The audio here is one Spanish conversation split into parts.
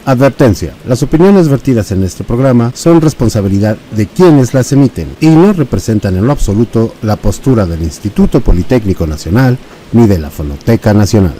Advertencia: las opiniones vertidas en este programa son responsabilidad de quienes las emiten y no representan en lo absoluto la postura del Instituto Politécnico Nacional ni de la Fonoteca Nacional.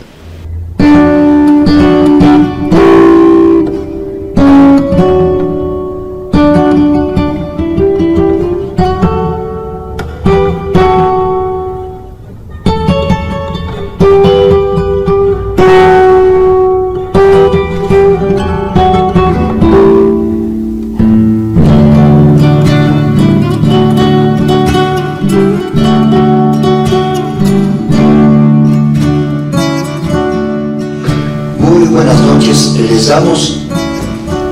Les damos,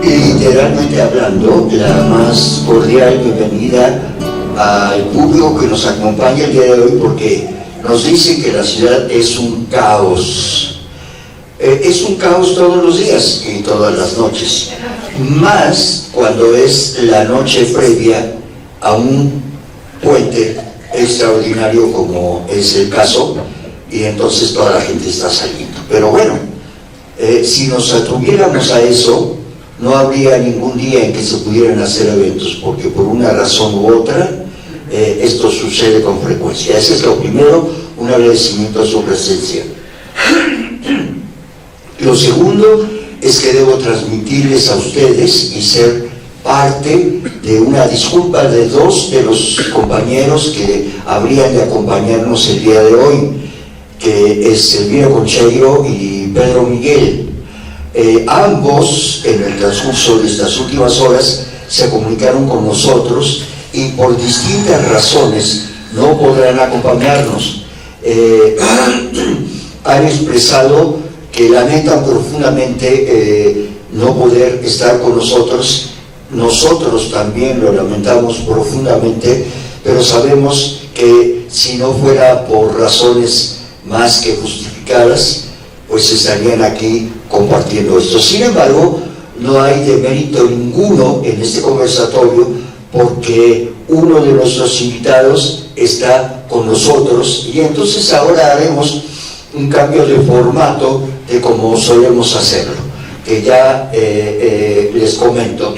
literalmente hablando, la más cordial bienvenida al público que nos acompaña el día de hoy, porque nos dice que la ciudad es un caos. Es un caos todos los días y todas las noches, más cuando es la noche previa a un puente extraordinario como es el caso, y entonces toda la gente está saliendo. Pero bueno, si nos atribuyéramos a eso, no habría ningún día en que se pudieran hacer eventos, porque por una razón u otra esto sucede con frecuencia. Ese es lo primero, un agradecimiento a su presencia. Lo segundo es que debo transmitirles a ustedes y ser parte de una disculpa de dos de los compañeros que habrían de acompañarnos el día de hoy, que es Elvira Concheiro y Pedro Miguel. Ambos, en el transcurso de estas últimas horas, se comunicaron con nosotros y por distintas razones no podrán acompañarnos. Han expresado que lamentan profundamente no poder estar con nosotros. Nosotros también lo lamentamos profundamente, pero sabemos que si no fuera por razones más que justificadas, pues estarían aquí compartiendo esto. Sin embargo, no hay demérito ninguno en este conversatorio, porque uno de nuestros invitados está con nosotros, y entonces ahora haremos un cambio de formato de como solemos hacerlo, que ya les comento.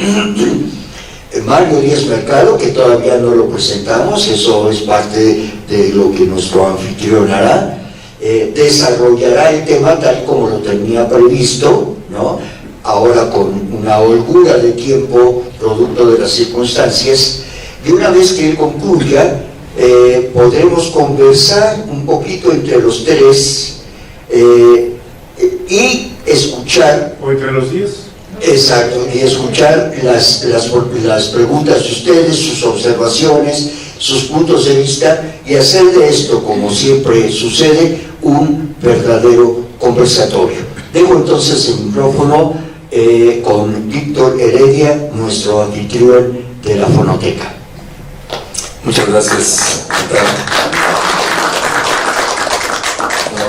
Mario Díaz Mercado, que todavía no lo presentamos, eso es parte de lo que nuestro anfitrión hará. Desarrollará el tema tal como lo tenía previsto, ¿no? Ahora con una holgura de tiempo producto de las circunstancias, y una vez que él concluya podremos conversar un poquito entre los tres y escuchar, o entre los 10. Exacto, y escuchar las preguntas de ustedes, sus observaciones, sus puntos de vista, y hacer de esto, como siempre sucede, un verdadero conversatorio. Dejo entonces el micrófono con Víctor Heredia, nuestro anfitrión de la Fonoteca. Muchas gracias.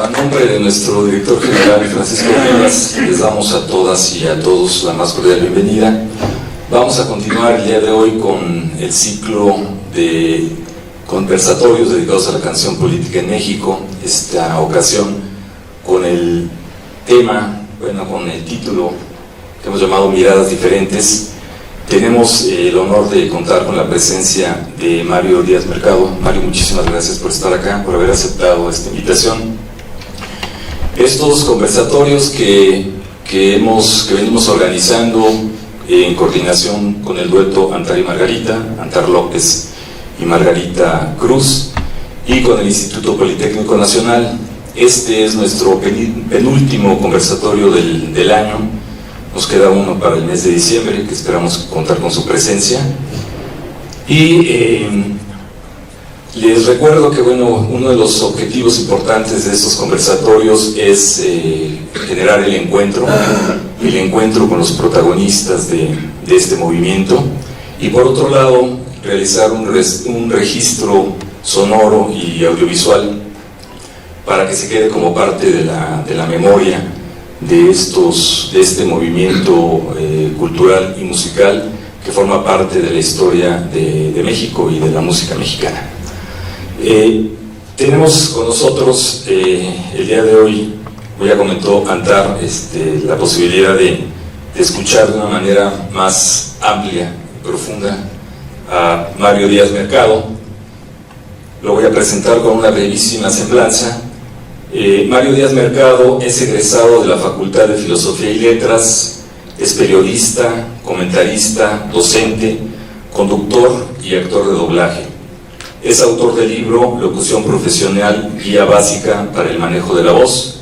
A nombre de nuestro director general, Francisco Rivas, les damos a todas y a todos la más cordial bienvenida. Vamos a continuar el día de hoy con el ciclo de conversatorios dedicados a la canción política en México. Esta ocasión con el tema, con el título que hemos llamado Miradas Diferentes. Tenemos el honor de contar con la presencia de Mario Díaz Mercado. Mario, muchísimas gracias por estar acá, por haber aceptado esta invitación. Estos conversatorios que venimos organizando en coordinación con el dueto Antar y Margarita, Antar López y Margarita Cruz, y con el Instituto Politécnico Nacional. Este es nuestro penúltimo conversatorio del año. Nos queda uno para el mes de diciembre, que esperamos contar con su presencia. Y les recuerdo que uno de los objetivos importantes de estos conversatorios es generar el encuentro con los protagonistas de este movimiento, y por otro lado realizar un registro sonoro y audiovisual para que se quede como parte de la memoria de este movimiento cultural y musical que forma parte de la historia de México y de la música mexicana. Tenemos con nosotros el día de hoy, ya comentó Antar, la posibilidad de escuchar de una manera más amplia y profunda a Mario Díaz Mercado. Lo voy a presentar con una brevísima semblanza. Mario Díaz Mercado es egresado de la Facultad de Filosofía y Letras, es periodista, comentarista, docente, conductor y actor de doblaje. Es autor del libro Locución Profesional, Guía Básica para el Manejo de la Voz.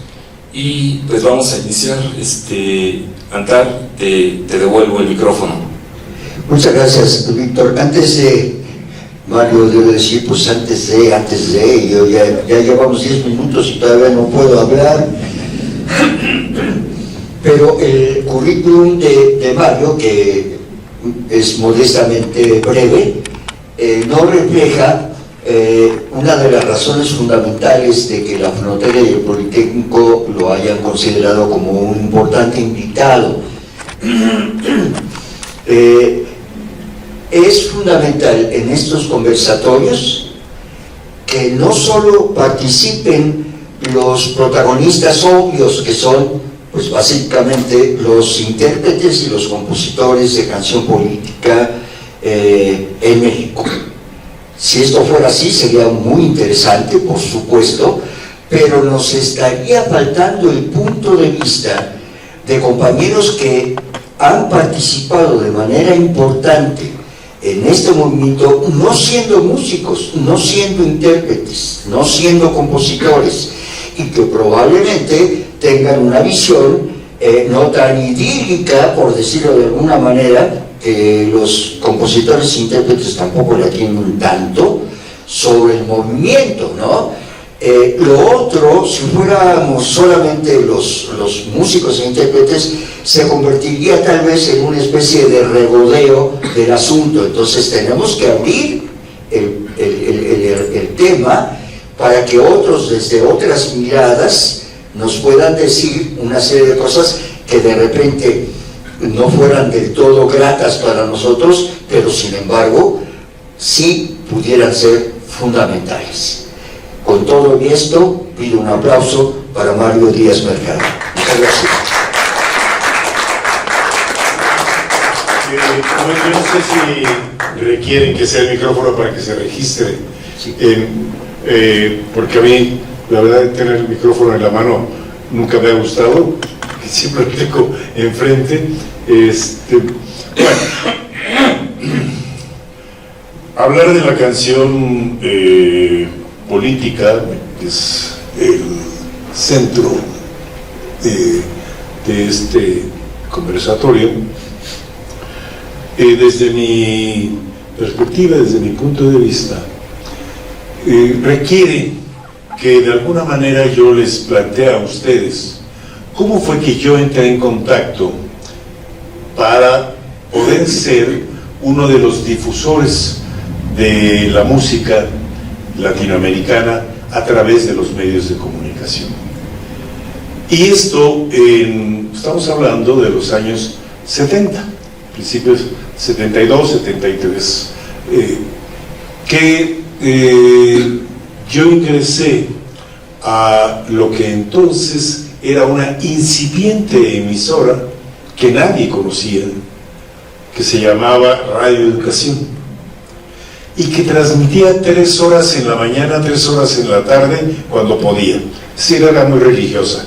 Y pues vamos a iniciar. Antar, te devuelvo el micrófono. Muchas gracias, Víctor. Antes de, Mario, debo decir, pues antes de, yo ya llevamos 10 minutos y todavía no puedo hablar. Pero el currículum de Mario, que es modestamente breve, no refleja una de las razones fundamentales de que la Fonoteca y el Politécnico lo hayan considerado como un importante invitado. Es fundamental en estos conversatorios que no solo participen los protagonistas obvios, que son pues básicamente los intérpretes y los compositores de canción política en México. Si esto fuera así sería muy interesante, por supuesto, pero nos estaría faltando el punto de vista de compañeros que han participado de manera importante en este movimiento, no siendo músicos, no siendo intérpretes, no siendo compositores, y que probablemente tengan una visión no tan idílica, por decirlo de alguna manera, que los compositores e intérpretes tampoco la tienen tanto, sobre el movimiento, ¿no? Lo otro, si fuéramos solamente los músicos e intérpretes, se convertiría tal vez en una especie de regodeo del asunto. Entonces tenemos que abrir el tema para que otros, desde otras miradas, nos puedan decir una serie de cosas que de repente no fueran del todo gratas para nosotros, pero sin embargo sí pudieran ser fundamentales. Con todo esto, pido un aplauso para Mario Díaz Mercado. Muchas gracias. Yo no sé si requieren que sea el micrófono para que se registre, sí. Porque a mí, la verdad, tener el micrófono en la mano nunca me ha gustado, que siempre lo tengo enfrente. Bueno, hablar de la canción política, que es el centro de este conversatorio, desde mi perspectiva, desde mi punto de vista, requiere que de alguna manera yo les plantee a ustedes cómo fue que yo entré en contacto para poder ser uno de los difusores de la música latinoamericana a través de los medios de comunicación. Y esto, estamos hablando de los años 70, principios 72, 73, que yo ingresé a lo que entonces era una incipiente emisora que nadie conocía, que se llamaba Radio Educación, y que transmitía 3 horas en la mañana, 3 horas en la tarde, cuando podía. Sí, era muy religiosa.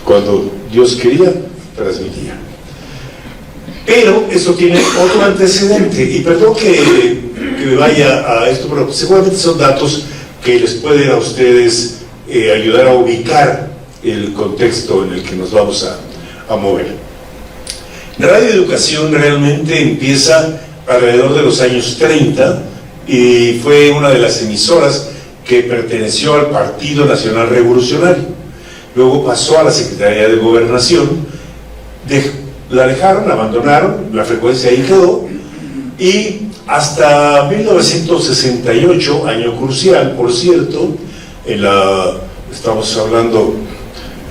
Cuando Dios quería, transmitía. Pero eso tiene otro antecedente, y perdón que me vaya a esto, pero seguramente son datos que les pueden a ustedes ayudar a ubicar el contexto en el que nos vamos a mover. Radio Educación realmente empieza alrededor de los años 30 y fue una de las emisoras que perteneció al Partido Nacional Revolucionario. Luego pasó a la Secretaría de Gobernación, la dejaron, abandonaron, la frecuencia ahí quedó, y hasta 1968, año crucial, por cierto, estamos hablando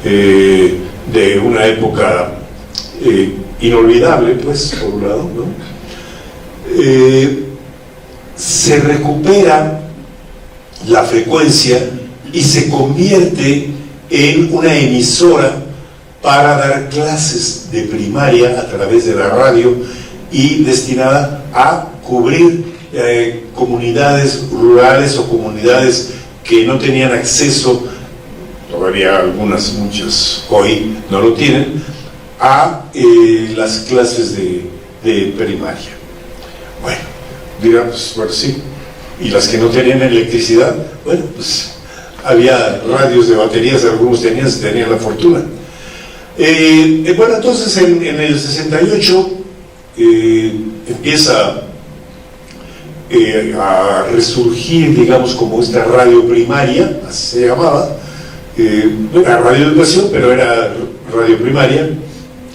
de una época inolvidable, pues, por un lado, ¿no? Se recupera la frecuencia y se convierte en una emisora para dar clases de primaria a través de la radio y destinada a cubrir comunidades rurales o comunidades que no tenían acceso, todavía algunas, muchas hoy no lo tienen, a las clases de primaria. Bueno, dirán, pues bueno, sí, y las que no tenían electricidad, bueno, pues había radios de baterías, algunos tenían la fortuna. Bueno, entonces en el 68 empieza a resurgir, digamos, como esta radio primaria, así se llamaba. No era radio educación, pero era radio primaria,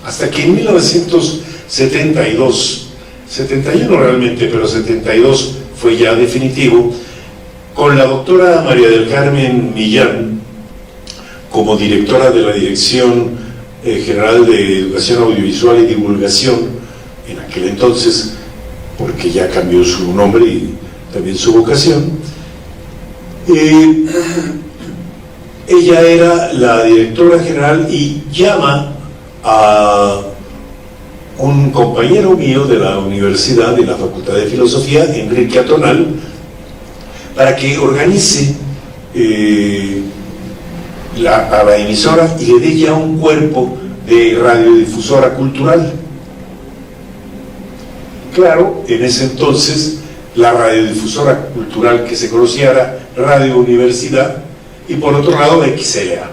hasta que en 1972, 71 realmente, pero 72 fue ya definitivo, con la doctora María del Carmen Millán como directora de la Dirección General de Educación Audiovisual y Divulgación, en aquel entonces, porque ya cambió su nombre y también su vocación. Ella era la directora general y llama a un compañero mío de la universidad, de la Facultad de Filosofía, Enrique Atonal, para que organice a la emisora y le dé ya un cuerpo de radiodifusora cultural. Claro, en ese entonces la radiodifusora cultural que se conocía era Radio Universidad y por otro lado XLA,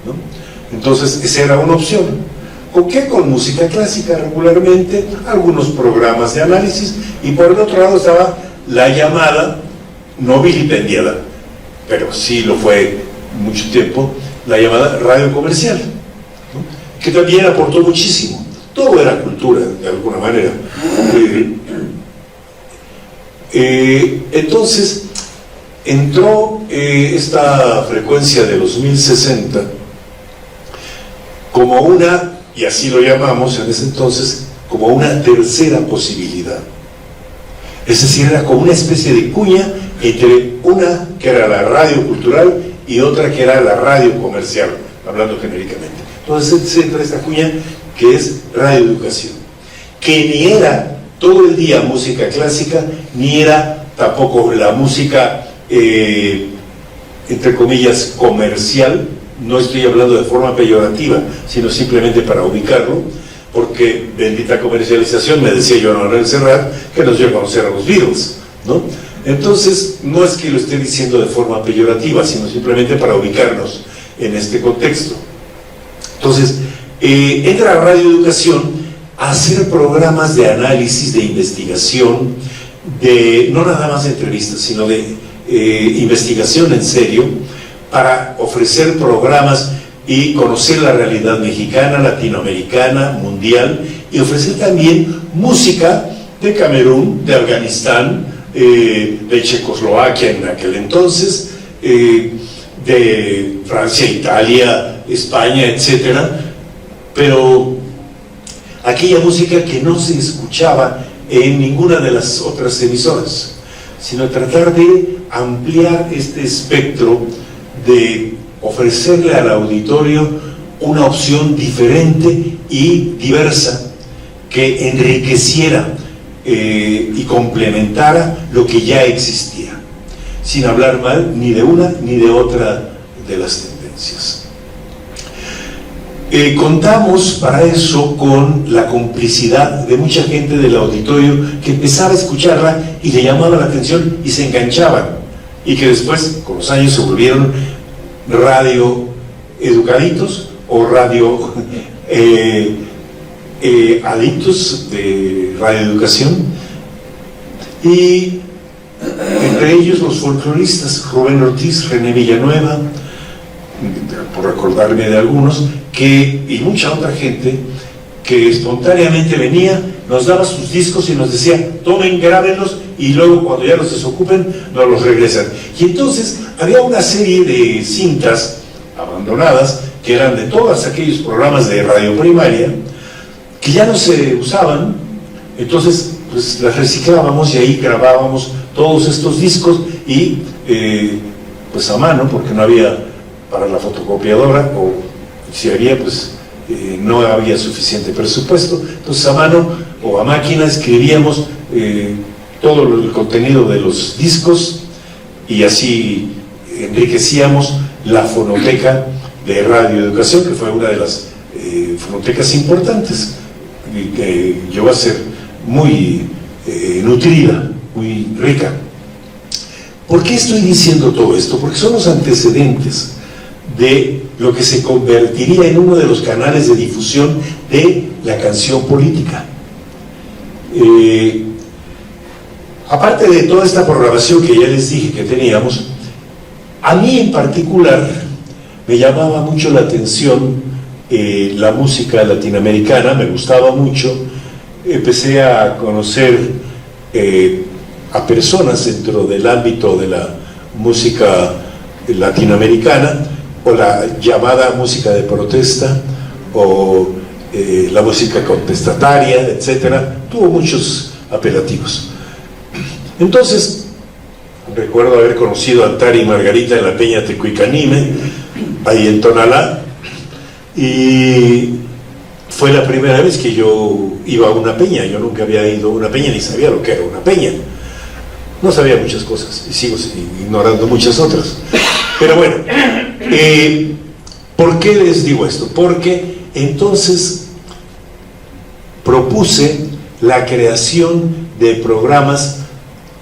¿no? Entonces esa era una opción. ¿Con qué? Con música clásica regularmente, algunos programas de análisis, y por el otro lado estaba la llamada, no vilipendiada, pero sí lo fue mucho tiempo, la llamada radio comercial, ¿no? Que también aportó muchísimo. Todo era cultura, de alguna manera. Entonces, entró esta frecuencia de los 1060 como una, y así lo llamamos en ese entonces, como una tercera posibilidad. Es decir, era como una especie de cuña entre una que era la radio cultural y otra que era la radio comercial, hablando genéricamente. Entonces se entra esta cuña que es radioeducación, que ni era todo el día música clásica, ni era tampoco la música, entre comillas, comercial. No estoy hablando de forma peyorativa, sino simplemente para ubicarlo, porque bendita comercialización, me decía Joan Manuel Serrat, que nos dio a conocer a los Beatles, ¿no? Entonces, no es que lo esté diciendo de forma peyorativa, sino simplemente para ubicarnos en este contexto. Entonces, entra a Radio Educación a hacer programas de análisis, de investigación, de no nada más de entrevistas, sino de investigación en serio, para ofrecer programas y conocer la realidad mexicana, latinoamericana, mundial, y ofrecer también música de Camerún, de Afganistán, de Checoslovaquia en aquel entonces, de Francia, Italia, España, etcétera, pero aquella música que no se escuchaba en ninguna de las otras emisoras, sino tratar de ampliar este espectro, de ofrecerle al auditorio una opción diferente y diversa que enriqueciera y complementara lo que ya existía, sin hablar mal ni de una ni de otra de las tendencias. Contamos para eso con la complicidad de mucha gente del auditorio que empezaba a escucharla y le llamaba la atención y se enganchaban, y que después con los años se volvieron radio educaditos o radio adictos de radioeducación, y entre ellos los folcloristas Rubén Ortiz, René Villanueva, por recordarme de algunos, y mucha otra gente que espontáneamente venía, nos daba sus discos y nos decía: tomen, grábenlos, y luego cuando ya los desocupen nos los regresan. Y entonces había una serie de cintas abandonadas que eran de todos aquellos programas de radio primaria que ya no se usaban. Entonces pues las reciclábamos y ahí grabábamos todos estos discos, y pues a mano, porque no había para la fotocopiadora, o si había, pues no había suficiente presupuesto, entonces a mano o a máquina escribíamos todo el contenido de los discos y así enriquecíamos la fonoteca de Radio Educación, que fue una de las fonotecas importantes, que llegó a ser muy nutrida, muy rica. ¿Por qué estoy diciendo todo esto? Porque son los antecedentes de lo que se convertiría en uno de los canales de difusión de la canción política. Aparte de toda esta programación que ya les dije que teníamos, a mí en particular me llamaba mucho la atención la música latinoamericana, me gustaba mucho. Empecé a conocer a personas dentro del ámbito de la música latinoamericana, o la llamada música de protesta, o la música contestataria, etcétera. Tuvo muchos apelativos. Entonces, recuerdo haber conocido a Antari y Margarita en la Peña Tecuicanime, ahí en Tonalá, y fue la primera vez que yo iba a una peña. Yo nunca había ido a una peña, ni sabía lo que era una peña. No sabía muchas cosas, y sigo ignorando muchas otras. Pero bueno, ¿por qué les digo esto? Porque entonces propuse la creación de programas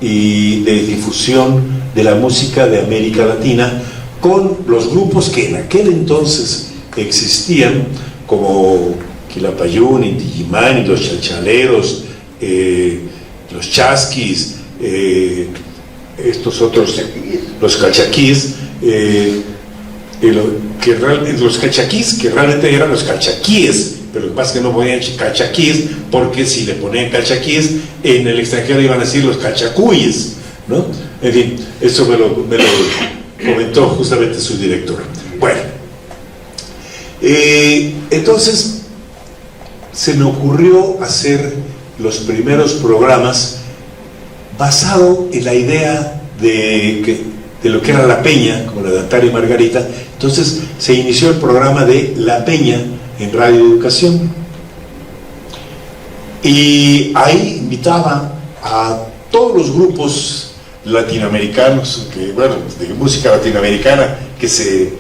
y de difusión de la música de América Latina con los grupos que en aquel entonces existían, como Quilapayún, Inti Illimani, los Chalchaleros, los Chasquis, estos otros, los Cachaquís, los Cachaquís, que realmente eran los Cachaquíes, pero lo que pasa es que no ponían Cachaquís, porque si le ponían Cachaquís, en el extranjero iban a decir los Cachacuyes, ¿no? En fin, eso me lo comentó justamente su director. Bueno, entonces se me ocurrió hacer los primeros programas basado en la idea de lo que era la peña, como la de Antari y Margarita. Entonces se inició el programa de La Peña en Radio Educación, y ahí invitaba a todos los grupos latinoamericanos, que, bueno, de música latinoamericana que se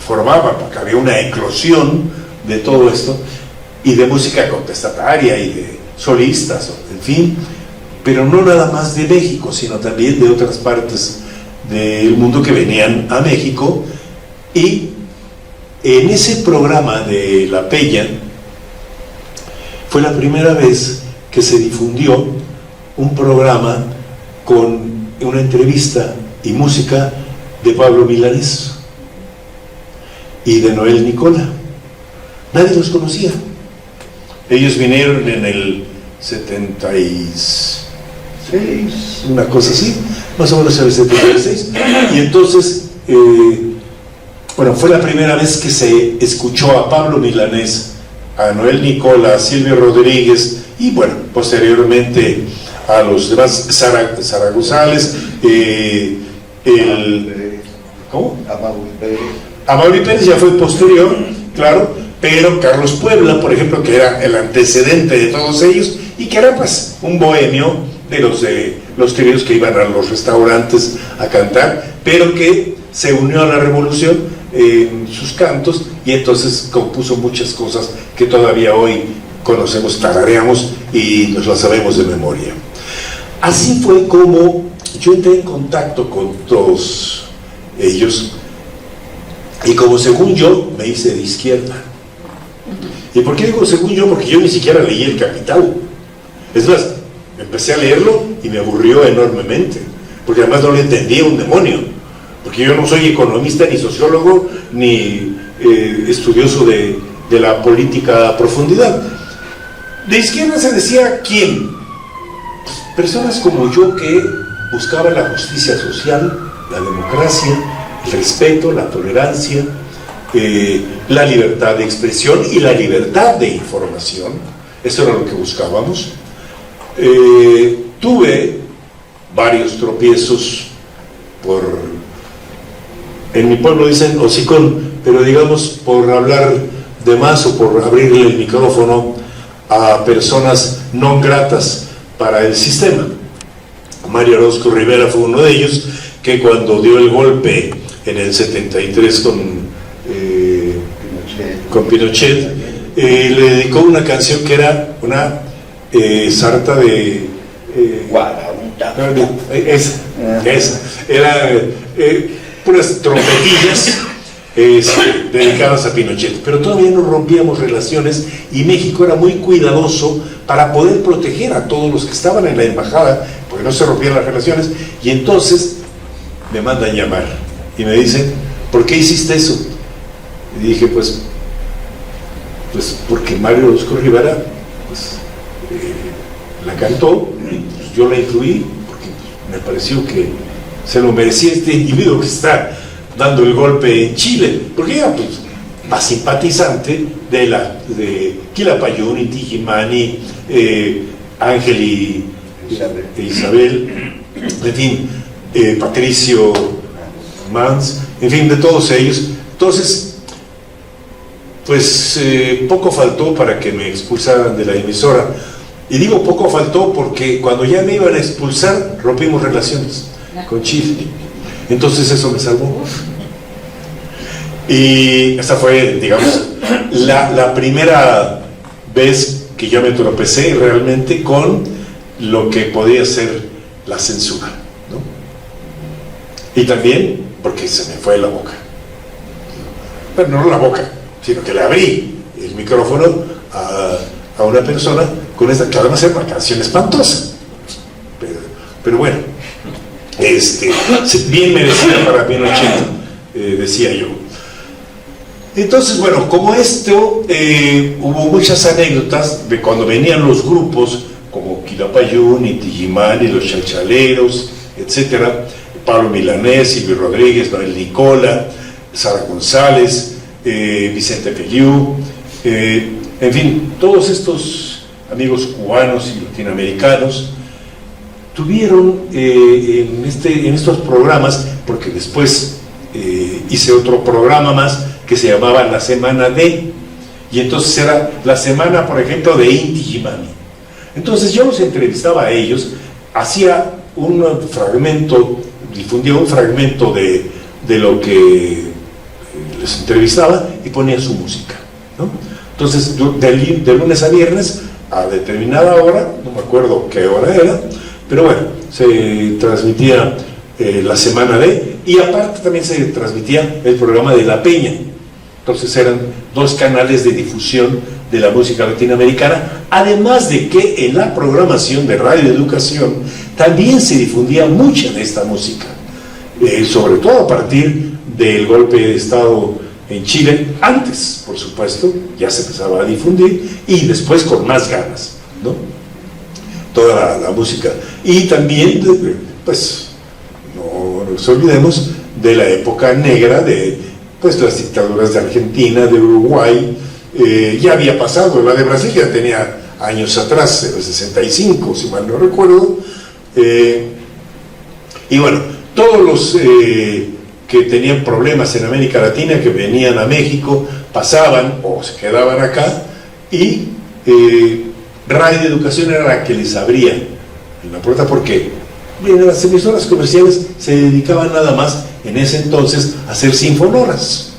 formaba, porque había una eclosión de todo esto, y de música contestataria y de solistas, en fin, pero no nada más de México, sino también de otras partes del mundo que venían a México. Y en ese programa de La Peña fue la primera vez que se difundió un programa con una entrevista y música de Pablo Milanés y de Noel Nicola. Nadie los conocía. Ellos vinieron en el 76, una cosa así, más o menos en el 76, y entonces bueno, fue la primera vez que se escuchó a Pablo Milanés, a Noel Nicola, a Silvio Rodríguez, y bueno, posteriormente a los demás, Zaragozales, ¿cómo? A Mauri Pérez ya fue posterior, claro, pero Carlos Puebla, por ejemplo, que era el antecedente de todos ellos, y que era pues un bohemio de los tríos que iban a los restaurantes a cantar, pero que se unió a la revolución en sus cantos, y entonces compuso muchas cosas que todavía hoy conocemos, tarareamos y nos las sabemos de memoria. Así fue como yo entré en contacto con todos ellos, y como según yo me hice de izquierda. ¿Y por qué digo según yo? Porque yo ni siquiera leí El Capital. Es más, empecé a leerlo y me aburrió enormemente, porque además no le entendía un demonio, porque yo no soy economista, ni sociólogo, ni estudioso de la política a profundidad. De izquierda se decía ¿quién? Personas como yo que buscaban la justicia social, la democracia, el respeto, la tolerancia, la libertad de expresión y la libertad de información. Eso era lo que buscábamos. Tuve varios tropiezos en mi pueblo dicen hocicón, pero digamos por hablar de más o por abrirle el micrófono a personas no gratas para el sistema. Mario Orozco Rivera fue uno de ellos, que cuando dio el golpe en el 73 con Pinochet, le dedicó una canción que era una sarta de era puras trompetillas dedicadas a Pinochet, pero todavía no rompíamos relaciones y México era muy cuidadoso para poder proteger a todos los que estaban en la embajada, porque no se rompían las relaciones. Y entonces me mandan llamar y me dicen: ¿por qué hiciste eso? Y dije: pues porque Mario Orozco Rivera la cantó, y pues yo la incluí porque me pareció que se lo merecía este individuo que está dando el golpe en Chile, porque era pues más simpatizante de Quilapayún, Inti Illimani, Ángel y Isabel, en fin, Patricio Mans, en fin, de todos ellos. Entonces, pues poco faltó para que me expulsaran de la emisora. Y digo poco faltó porque cuando ya me iban a expulsar, rompimos relaciones con Chile. Entonces eso me salvó. Y esta fue, digamos, la primera vez que yo me tropecé realmente con lo que podía ser la censura, ¿no? Y también porque se me fue la boca. Pero no la boca, sino que le abrí el micrófono a una persona con esta, que además era una canción espantosa. Pero bueno, bien merecida para Pinochet, decía yo. Entonces, bueno, como esto, hubo muchas anécdotas de cuando venían los grupos como Quilapayún, Inti Illimani, los Chalchaleros, etcétera, Pablo Milanés, Silvio Rodríguez, Manuel Nicola, Sara González, Vicente Feliu, en fin, todos estos amigos cubanos y latinoamericanos tuvieron en estos programas, porque después hice otro programa más que se llamaba La Semana de, y entonces era la semana, por ejemplo, de Inti Illimani. Entonces yo los entrevistaba a ellos, hacía un fragmento, difundía un fragmento de lo que les entrevistaba y ponía su música, ¿no? Entonces, de lunes a viernes, a determinada hora, no me acuerdo qué hora era, pero bueno, se transmitía la semana de, y aparte también se transmitía el programa de La Peña. Entonces eran dos canales de difusión de la música latinoamericana, además de que en la programación de Radio Educación también se difundía mucha de esta música, sobre todo a partir del golpe de Estado en Chile. Antes, por supuesto, ya se empezaba a difundir, y después con más ganas, ¿no? Toda la música. Y también, pues, no nos olvidemos de la época negra de, pues, las dictaduras de Argentina, de Uruguay. Ya había pasado, la de Brasil ya tenía años atrás, en el 65, si mal no recuerdo. Y bueno, todos los que tenían problemas en América Latina, que venían a México, pasaban o se quedaban acá, y Radio Educación era la que les abría en la puerta, porque bien, las emisoras comerciales se dedicaban nada más en ese entonces a hacer sinfonoras,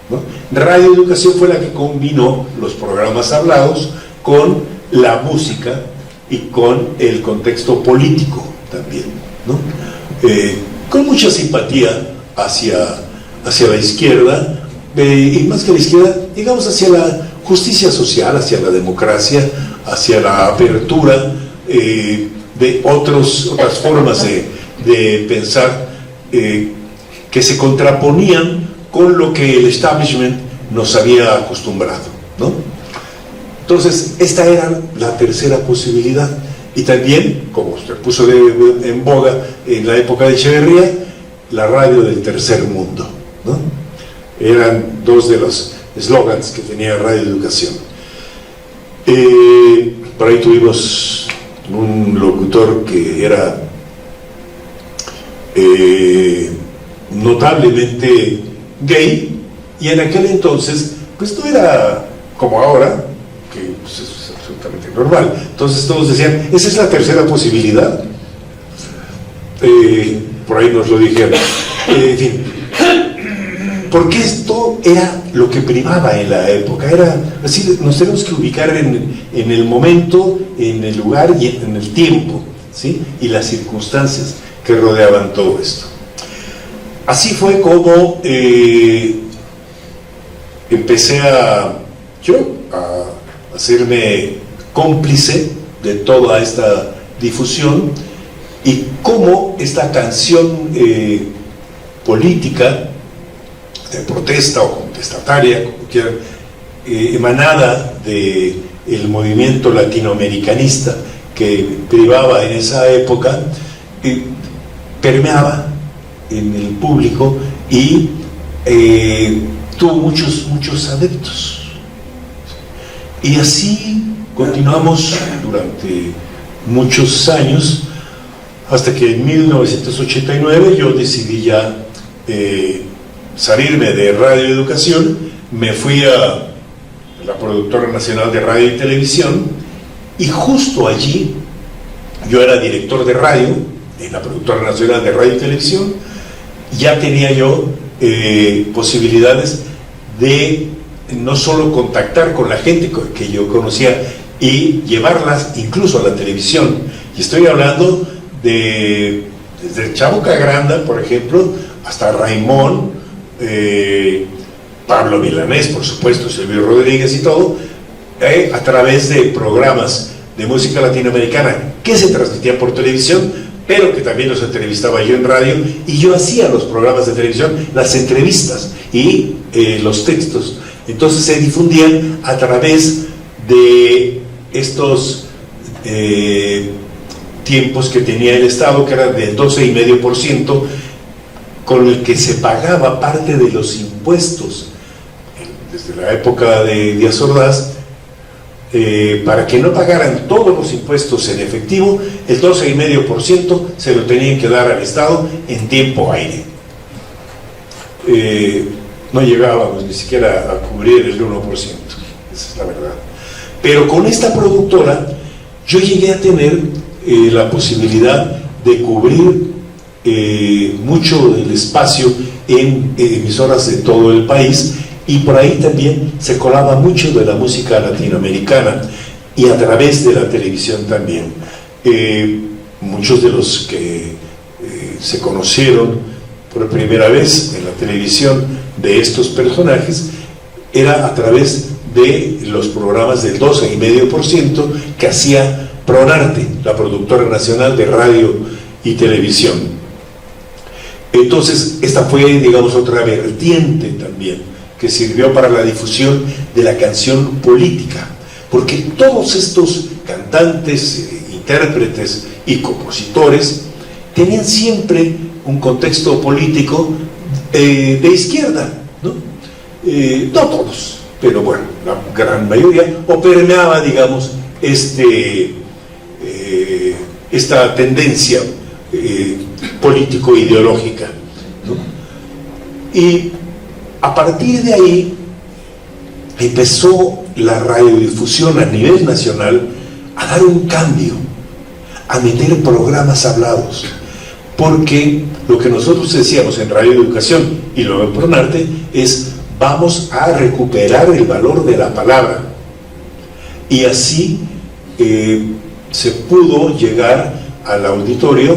¿no? Radio Educación fue la que combinó los programas hablados con la música y con el contexto político también, ¿no? Con mucha simpatía hacia la izquierda, y más que la izquierda, digamos, hacia la justicia social, hacia la democracia, hacia la apertura de otras formas de pensar que se contraponían con lo que el establishment nos había acostumbrado, ¿no? Entonces, esta era la tercera posibilidad. Y también, como se puso en boga en la época de Echeverría, la radio del tercer mundo, ¿no? Eran dos de los eslogans que tenía Radio Educación. Por ahí tuvimos un locutor que era notablemente gay, y en aquel entonces pues no era como ahora, que pues, es absolutamente normal. Entonces todos decían, esa es la tercera posibilidad. Por ahí nos lo dijeron. En fin, porque esto era lo que primaba en la época, era así, nos tenemos que ubicar en el momento, en el lugar y en el tiempo, ¿sí? Y las circunstancias que rodeaban todo esto. Así fue como empecé a hacerme cómplice de toda esta difusión, y cómo esta canción política, de protesta o contestataria, como quieran, emanada del movimiento latinoamericanista que privaba en esa época, permeaba en el público y tuvo muchos adeptos. Y así continuamos durante muchos años, hasta que en 1989 yo decidí ya salirme de Radio Educación. Me fui a la Productora Nacional de Radio y Televisión, y justo allí yo era director de radio en la Productora Nacional de Radio y Televisión. Ya tenía yo posibilidades de no solo contactar con la gente que yo conocía y llevarlas incluso a la televisión. Y estoy hablando desde Chavo Cagranda, por ejemplo, hasta Raimón, Pablo Milanés, por supuesto, Silvio Rodríguez y todo, a través de programas de música latinoamericana que se transmitían por televisión, pero que también los entrevistaba yo en radio, y yo hacía los programas de televisión, las entrevistas y los textos. Entonces se difundían a través de estos tiempos que tenía el Estado, que eran del 12,5%, con el que se pagaba parte de los impuestos desde la época de Díaz Ordaz. Para que no pagaran todos los impuestos en efectivo, el 12,5% se lo tenían que dar al Estado en tiempo aire. No llegábamos ni siquiera a cubrir el 1%, esa es la verdad. Pero con esta productora yo llegué a tener la posibilidad de cubrir mucho del espacio en emisoras de todo el país, y por ahí también se colaba mucho de la música latinoamericana, y a través de la televisión también. Muchos de los que se conocieron por primera vez en la televisión de estos personajes era a través de los programas del 12,5% que hacía Pronarte, la Productora Nacional de Radio y Televisión. Entonces esta fue, digamos, otra vertiente también que sirvió para la difusión de la canción política, porque todos estos cantantes, intérpretes y compositores tenían siempre un contexto político de izquierda, ¿no? No todos, pero bueno, la gran mayoría, o permeaba, digamos, esta tendencia político-ideológica, ¿no? Y a partir de ahí empezó la radiodifusión a nivel nacional a dar un cambio, a meter programas hablados, porque lo que nosotros decíamos en Radio Educación y luego en Pronarte es: vamos a recuperar el valor de la palabra. Y así se pudo llegar al auditorio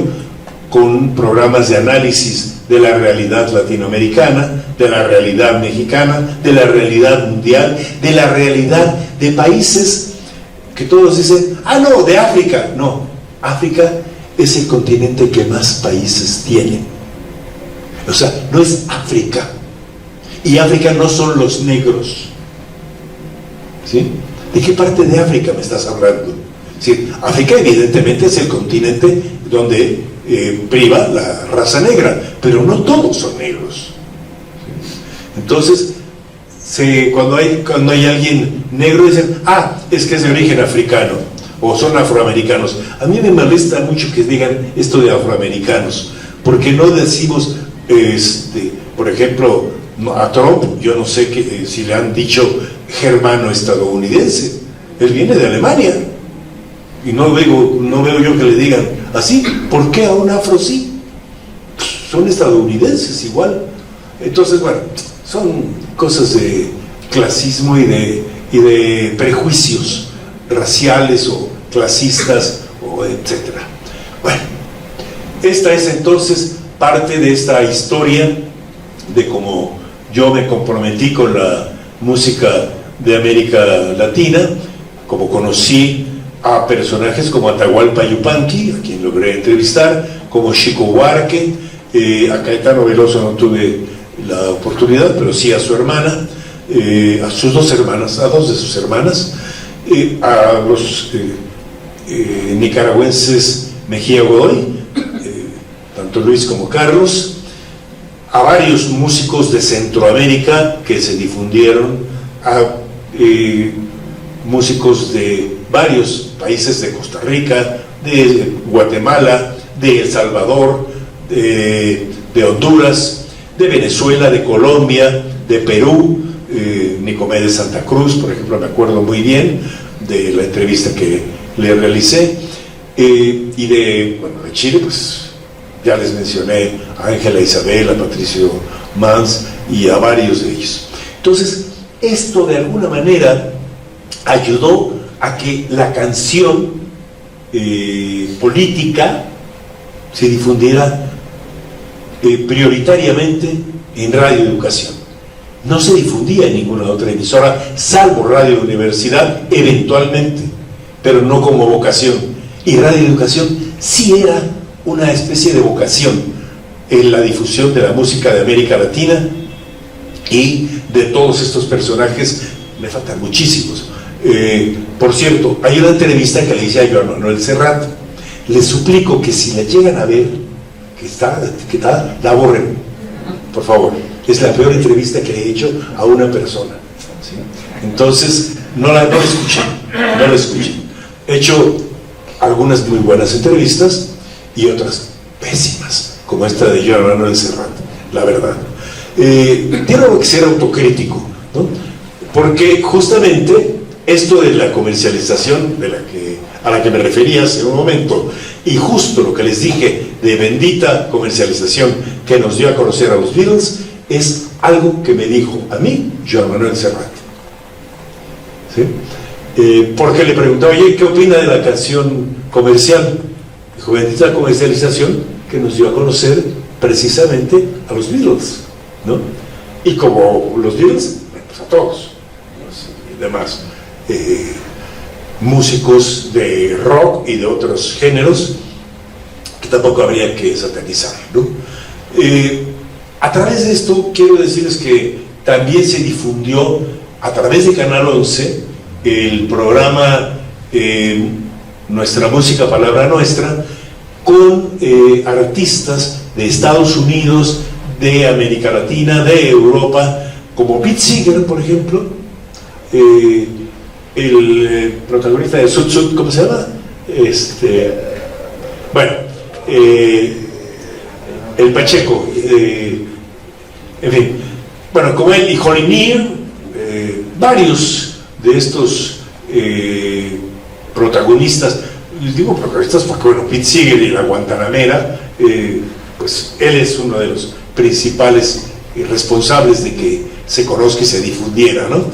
con programas de análisis de la realidad latinoamericana, de la realidad mexicana, de la realidad mundial, de la realidad de países que todos dicen: ah, no, de África. No, África es el continente que más países tiene. O sea, no es África. Y África no son los negros. ¿Sí? ¿De qué parte de África me estás hablando? ¿Sí? África evidentemente es el continente donde priva la raza negra, pero no todos son negros. Entonces, cuando hay alguien negro dicen: ah, es que es de origen africano, o son afroamericanos. A mí me molesta mucho que digan esto de afroamericanos, porque no decimos, por ejemplo, a Trump, yo no sé si le han dicho germano-estadounidense, él viene de Alemania, y no veo yo que le digan así. ¿Por qué a un afro sí? Pues son estadounidenses igual. Entonces, bueno, son cosas de clasismo y de prejuicios raciales o clasistas, o etcétera. Bueno, esta es entonces parte de esta historia de cómo yo me comprometí con la música de América Latina, como conocí a personajes como Atahualpa Yupanqui, a quien logré entrevistar, como Chico Buarque, a Caetano Veloso no tuve la oportunidad, pero sí a su hermana, a sus dos hermanas, a dos de sus hermanas, a los nicaragüenses Mejía Godoy, tanto Luis como Carlos, a varios músicos de Centroamérica que se difundieron, a músicos de varios países, de Costa Rica, de Guatemala, de El Salvador, de Honduras, de Venezuela, de Colombia, de Perú, Nicomé de Santa Cruz, por ejemplo, me acuerdo muy bien de la entrevista que le realicé, y de Chile, pues ya les mencioné a Ángela Isabel, a Patricio Mans y a varios de ellos. Entonces, esto de alguna manera ayudó a que la canción política se difundiera prioritariamente en Radio Educación. No se difundía en ninguna otra emisora, salvo Radio Universidad, eventualmente, pero no como vocación. Y Radio Educación sí era una especie de vocación en la difusión de la música de América Latina y de todos estos personajes. Me faltan muchísimos. Por cierto, hay una entrevista que le hice a Joan Manuel Serrat. Les suplico que si la llegan a ver, que está, la borren, por favor. Es la peor entrevista que he hecho a una persona, ¿sí? Entonces, no la escuchen. He hecho algunas muy buenas entrevistas y otras pésimas, como esta de Joan Manuel Serrat, la verdad. Tengo que ser autocrítico, ¿no? Porque justamente esto de la comercialización a la que me refería hace un momento, y justo lo que les dije de bendita comercialización que nos dio a conocer a los Beatles, es algo que me dijo a mí Joan Manuel Serrat, ¿sí? Porque le preguntaba, oye, ¿qué opina de la canción comercial? Dijo, bendita comercialización que nos dio a conocer precisamente a los Beatles, ¿no? Y como los Beatles, pues a todos los demás músicos de rock y de otros géneros, que tampoco habría que satanizar, ¿no? A través de esto quiero decirles que también se difundió a través de Canal 11 el programa Nuestra Música, Palabra Nuestra, con artistas de Estados Unidos, de América Latina, de Europa, como Pete Seeger, por ejemplo, el protagonista de Sut Sut, ¿cómo se llama? El Pacheco, en fin, bueno, como él y Holly Neal, varios de estos protagonistas, les digo protagonistas porque, bueno, Pete Seeger y la Guantanamera, pues él es uno de los principales responsables de que se conozca y se difundiera, ¿no?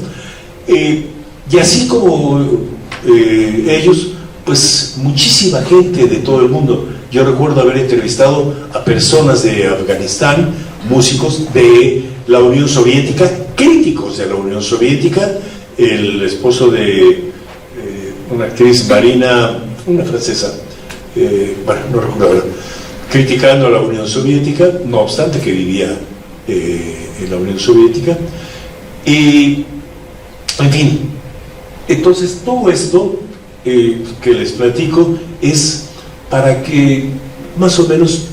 Y así como ellos, pues muchísima gente de todo el mundo. Yo recuerdo haber entrevistado a personas de Afganistán, músicos de la Unión Soviética, críticos de la Unión Soviética, el esposo de una actriz, Marina, una francesa, bueno, no recuerdo ahora, criticando a la Unión Soviética, no obstante que vivía en la Unión Soviética. Y, en fin, entonces todo esto que les platico es para que más o menos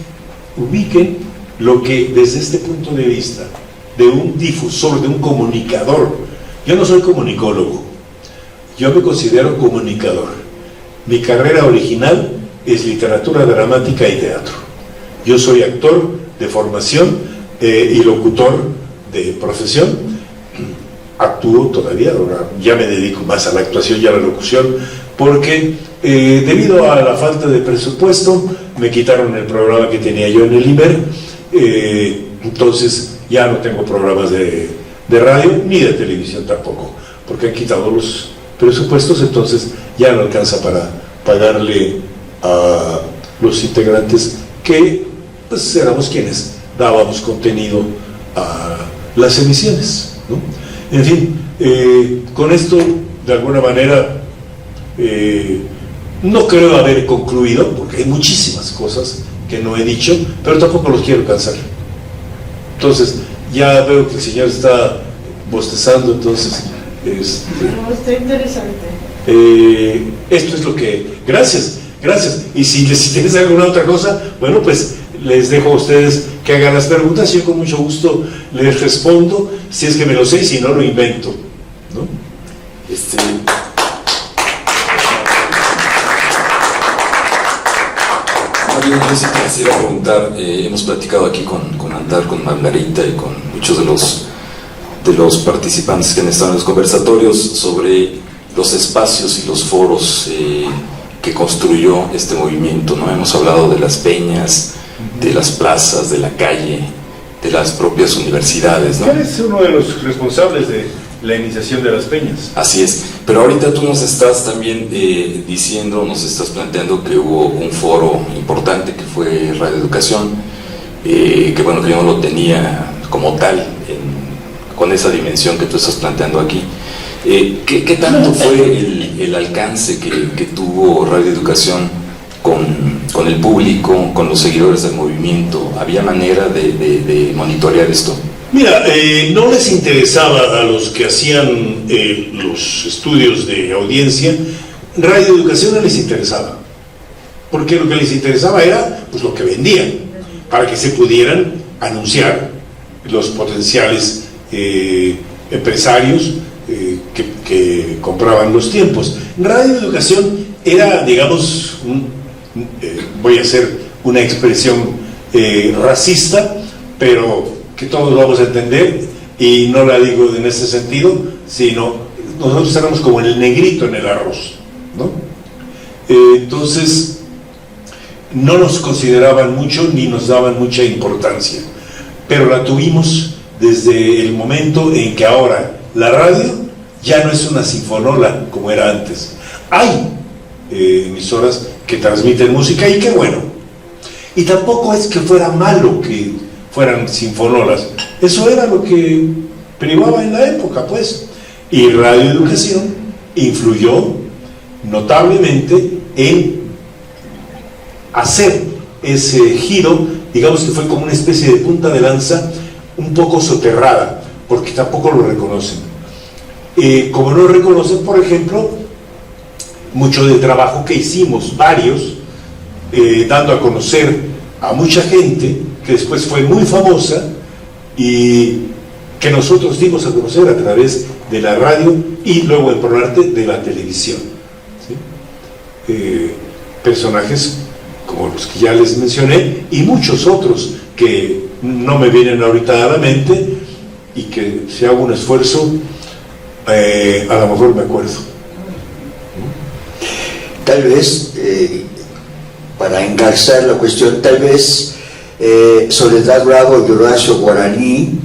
ubiquen lo que desde este punto de vista de un difusor, de un comunicador. Yo no soy comunicólogo, yo me considero comunicador. Mi carrera original es literatura dramática y teatro. Yo soy actor de formación y locutor de profesión, actúo todavía, ahora ya me dedico más a la actuación y a la locución, porque debido a la falta de presupuesto me quitaron el programa que tenía yo en el IMER, entonces ya no tengo programas de radio ni de televisión tampoco, porque han quitado los presupuestos, entonces ya no alcanza para pagarle a los integrantes que pues éramos quienes dábamos contenido a las emisiones, ¿no? En fin, con esto de alguna manera no creo haber concluido, porque hay muchísimas cosas que no he dicho, pero tampoco los quiero cansar. Entonces ya veo que el señor está bostezando, entonces está interesante. Esto es lo que... Gracias. Y si tienes alguna otra cosa, bueno, pues les dejo a ustedes que hagan las preguntas. Yo con mucho gusto les respondo, si es que me lo sé, y si no, lo invento, ¿no? Yo sí quisiera preguntar, hemos platicado aquí con Andar, con Margarita y con muchos de los participantes que han estado en los conversatorios sobre los espacios y los foros que construyó este movimiento, ¿no? Hemos hablado de las peñas, de las plazas, de la calle, de las propias universidades, ¿no? Eres uno de los responsables de la iniciación de las peñas. Así es, pero ahorita tú nos estás también diciendo, nos estás planteando que hubo un foro importante que fue Radio Educación, que bueno, que yo no lo tenía como tal, con esa dimensión que tú estás planteando aquí. ¿Qué tanto fue el alcance que tuvo Radio Educación con el público, con los seguidores del movimiento? ¿Había manera de monitorear esto? Mira, no les interesaba a los que hacían los estudios de audiencia. Radio Educación no les interesaba, porque lo que les interesaba era pues lo que vendían, para que se pudieran anunciar los potenciales empresarios que compraban los tiempos. Radio Educación era, digamos, voy a hacer una expresión racista, pero que todos vamos a entender, y no la digo en ese sentido, sino nosotros éramos como el negrito en el arroz, ¿no? Entonces no nos consideraban mucho ni nos daban mucha importancia, pero la tuvimos desde el momento en que ahora la radio ya no es una sinfonola como era antes. Hay emisoras que transmiten música, y qué bueno, y tampoco es que fuera malo que fueran sinfonolas, eso era lo que privaba en la época, pues. Y Radio Educación influyó notablemente en hacer ese giro, digamos que fue como una especie de punta de lanza un poco soterrada, porque tampoco lo reconocen. Como no reconocen, por ejemplo, mucho del trabajo que hicimos, varios, dando a conocer a mucha gente que después fue muy famosa y que nosotros dimos a conocer a través de la radio y luego en parte de la televisión, ¿sí? Personajes como los que ya les mencioné y muchos otros que no me vienen ahorita a la mente, y que si hago un esfuerzo a lo mejor me acuerdo. Tal vez para engarzar la cuestión, tal vez Soledad Bravo y Horacio Guaraní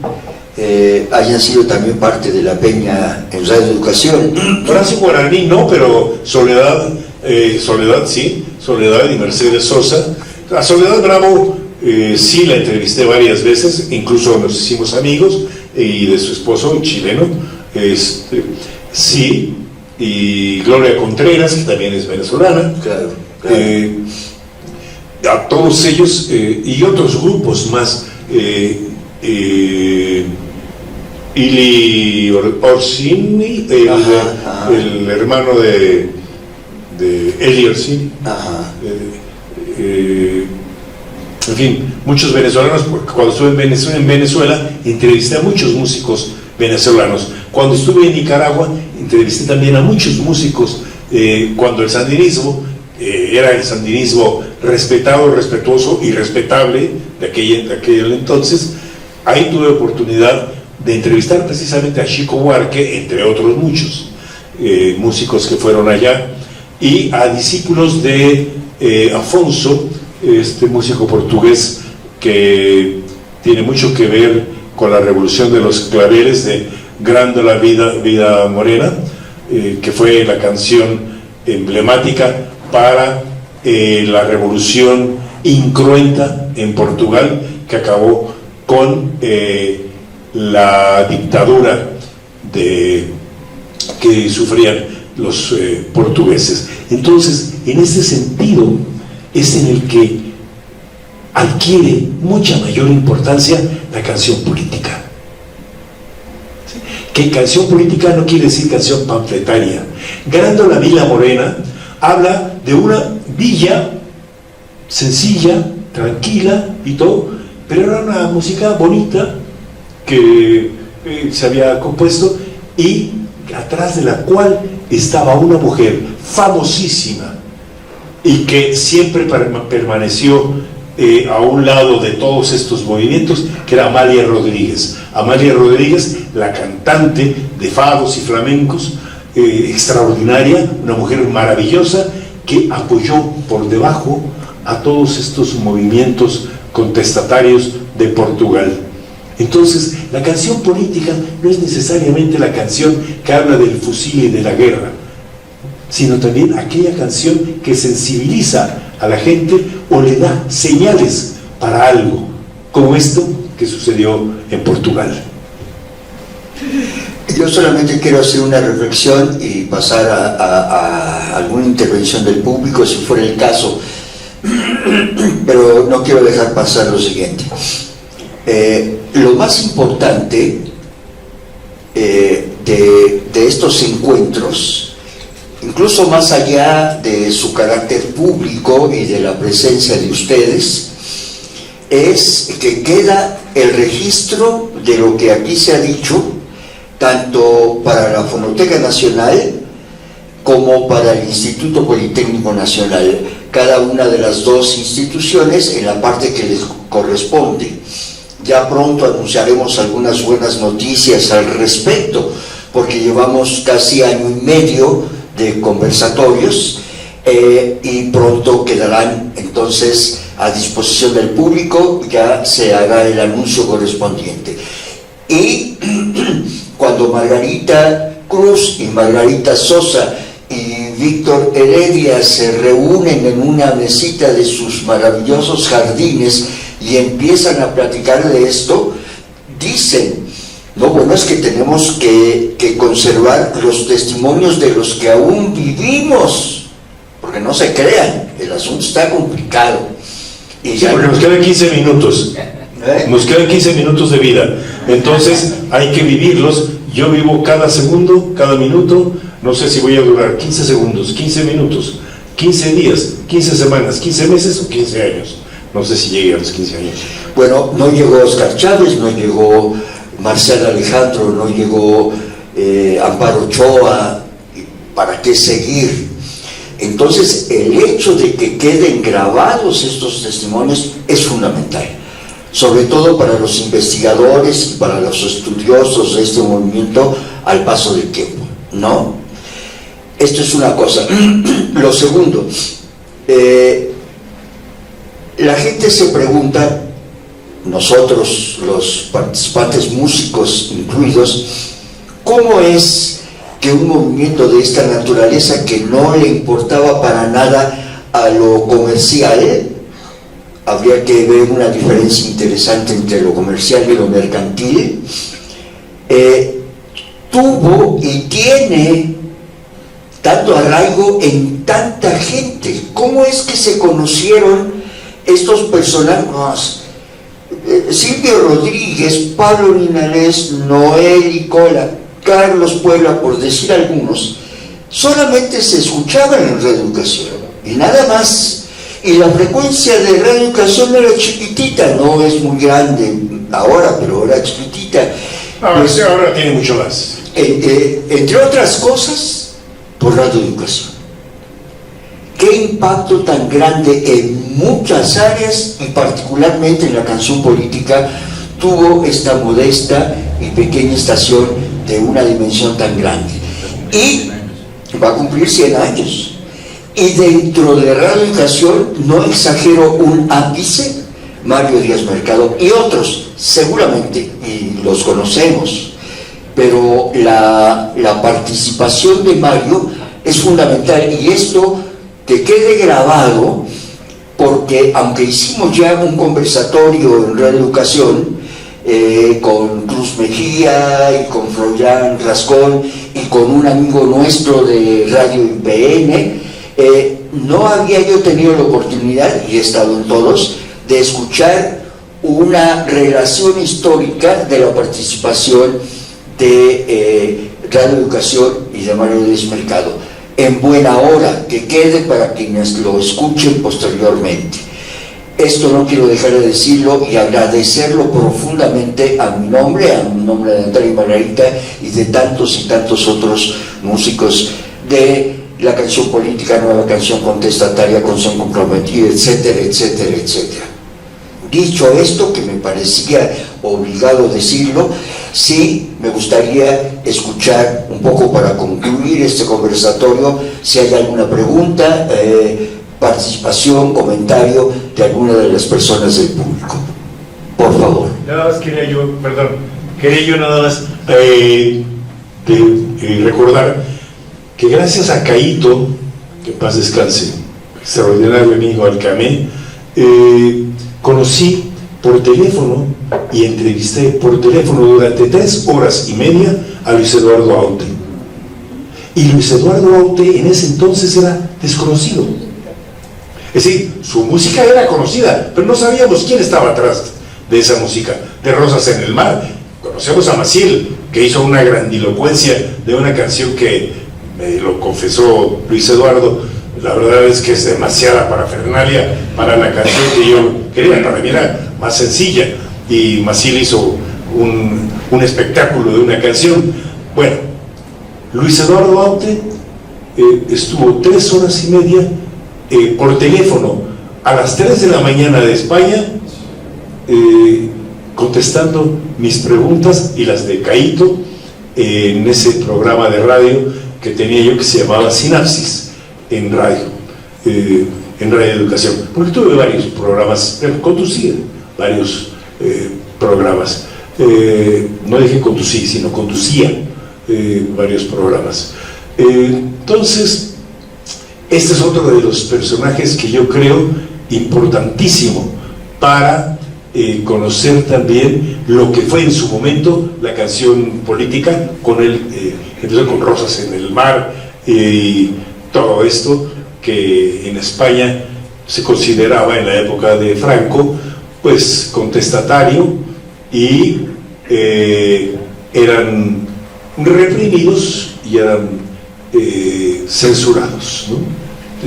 hayan sido también parte de la peña en Radio Educación. Horacio Guaraní no, pero Soledad sí, Soledad y Mercedes Sosa. A Soledad Bravo sí la entrevisté varias veces, incluso nos hicimos amigos, y de su esposo, un chileno, sí, y Gloria Contreras, que también es venezolana. Claro. A todos ellos y otros grupos más, Ili Orsini, el hermano de Eli Orsini, en fin, muchos venezolanos, porque cuando estuve en Venezuela entrevisté a muchos músicos venezolanos. Cuando estuve en Nicaragua entrevisté también a muchos músicos, cuando el sandinismo era el sandinismo respetado, respetuoso y respetable de aquel entonces. Ahí tuve oportunidad de entrevistar precisamente a Chico Buarque, entre otros muchos músicos que fueron allá, y a discípulos de Afonso, este músico portugués que tiene mucho que ver con la revolución de los claveles, de Grândola Vida Morena, que fue la canción emblemática para la revolución incruenta en Portugal, que acabó con la dictadura que sufrían los portugueses. Entonces, en ese sentido es en el que adquiere mucha mayor importancia la canción política. ¿Sí? Que canción política no quiere decir canción panfletaria. Grândola Vida Morena habla de una villa sencilla, tranquila y todo, pero era una música bonita que se había compuesto, y atrás de la cual estaba una mujer famosísima y que siempre permaneció a un lado de todos estos movimientos, que era Amalia Rodríguez. Amalia Rodríguez, la cantante de fados y flamencos, extraordinaria, una mujer maravillosa, que apoyó por debajo a todos estos movimientos contestatarios de Portugal. Entonces, la canción política no es necesariamente la canción que habla del fusil y de la guerra, sino también aquella canción que sensibiliza a la gente o le da señales para algo, como esto que sucedió en Portugal. Yo solamente quiero hacer una reflexión y pasar a alguna intervención del público, si fuera el caso, pero no quiero dejar pasar lo siguiente. Lo más importante de estos encuentros, incluso más allá de su carácter público y de la presencia de ustedes, es que queda el registro de lo que aquí se ha dicho, tanto para la Fonoteca Nacional como para el Instituto Politécnico Nacional, cada una de las dos instituciones en la parte que les corresponde. Ya pronto anunciaremos algunas buenas noticias al respecto, porque llevamos casi año y medio de conversatorios y pronto quedarán entonces a disposición del público, ya se hará el anuncio correspondiente. Y cuando Margarita Cruz y Margarita Sosa y Víctor Heredia se reúnen en una mesita de sus maravillosos jardines y empiezan a platicar de esto, dicen, no, bueno, es que tenemos que conservar los testimonios de los que aún vivimos, porque no se crean, el asunto está complicado. Y sí, porque nos quedan 15 minutos. Nos quedan 15 minutos de vida, entonces hay que vivirlos. Yo vivo cada segundo, cada minuto. No sé si voy a durar 15 segundos, 15 minutos, 15 días, 15 semanas, 15 meses o 15 años. No sé si llegue a los 15 años. Bueno, no llegó Oscar Chávez, no llegó Marcela Alejandro, no llegó Amparo Ochoa. ¿Para qué seguir? Entonces, el hecho de que queden grabados estos testimonios es fundamental, sobre todo para los investigadores y para los estudiosos de este movimiento al paso del tiempo, ¿no? Esto es una cosa. Lo segundo, la gente se pregunta, nosotros los participantes músicos incluidos, ¿cómo es que un movimiento de esta naturaleza, que no le importaba para nada a lo comercial, habría que ver una diferencia interesante entre lo comercial y lo mercantil, tuvo y tiene tanto arraigo en tanta gente? ¿Cómo es que se conocieron estos personajes? Silvio Rodríguez, Pablo Linares, Noel y Cola, Carlos Puebla, por decir algunos, solamente se escuchaban en Radio Educación y nada más. Y la frecuencia de Radio Educación era chiquitita, no es muy grande ahora, pero era chiquitita. Pues, ahora tiene mucho más. Entre otras cosas, por Radio Educación. ¿Qué impacto tan grande en muchas áreas y particularmente en la canción política tuvo esta modesta y pequeña estación de una dimensión tan grande. Y va a cumplir 100 años. Y dentro de Radio Educación, no exagero un ápice, Mario Díaz Mercado y otros, seguramente, y los conocemos, pero la participación de Mario es fundamental, y esto que quede grabado, porque aunque hicimos ya un conversatorio en Radio Educación con Cruz Mejía y con Froilán Rascón y con un amigo nuestro de Radio IPN, no había yo tenido la oportunidad, y he estado en todos, de escuchar una relación histórica de la participación de Radio Educación y de Mario Díaz Mercado. En buena hora, que quede para quienes lo escuchen posteriormente. Esto no quiero dejar de decirlo y agradecerlo profundamente a mi nombre de Antonio y Margarita y de tantos y tantos otros músicos de la canción política, nueva canción contestataria, canción comprometida, etcétera, etcétera, etcétera. Dicho esto, que me parecía obligado decirlo, sí me gustaría escuchar un poco para concluir este conversatorio, si hay alguna pregunta, participación, comentario de alguna de las personas del público. Por favor. Nada más quería yo nada más recordar que gracias a Caíto, que en paz descanse, extraordinario amigo Alcamé, conocí por teléfono y entrevisté por teléfono durante 3 horas y media a Luis Eduardo Aute. Y Luis Eduardo Aute en ese entonces era desconocido. Es decir, su música era conocida, pero no sabíamos quién estaba atrás de esa música. De Rosas en el Mar, conocemos a Maciel, que hizo una grandilocuencia de una canción que me lo confesó Luis Eduardo. La verdad es que es demasiada parafernalia para la canción que yo quería. Para mí era más sencilla, y Maciel hizo un espectáculo de una canción. Bueno, Luis Eduardo Aute estuvo 3 horas y media por teléfono a las 3 de la mañana de España, contestando mis preguntas y las de Caíto en ese programa de radio que tenía yo, que se llamaba Sinapsis, en radio Educación, porque tuve varios programas, conducía varios programas, no dije conducir, sino conducía varios programas. Entonces, este es otro de los personajes que yo creo importantísimo para conocer también lo que fue en su momento la canción política, con empezó con Rosas en el Mar y todo esto que en España se consideraba en la época de Franco pues contestatario, y eran reprimidos y eran censurados, ¿no?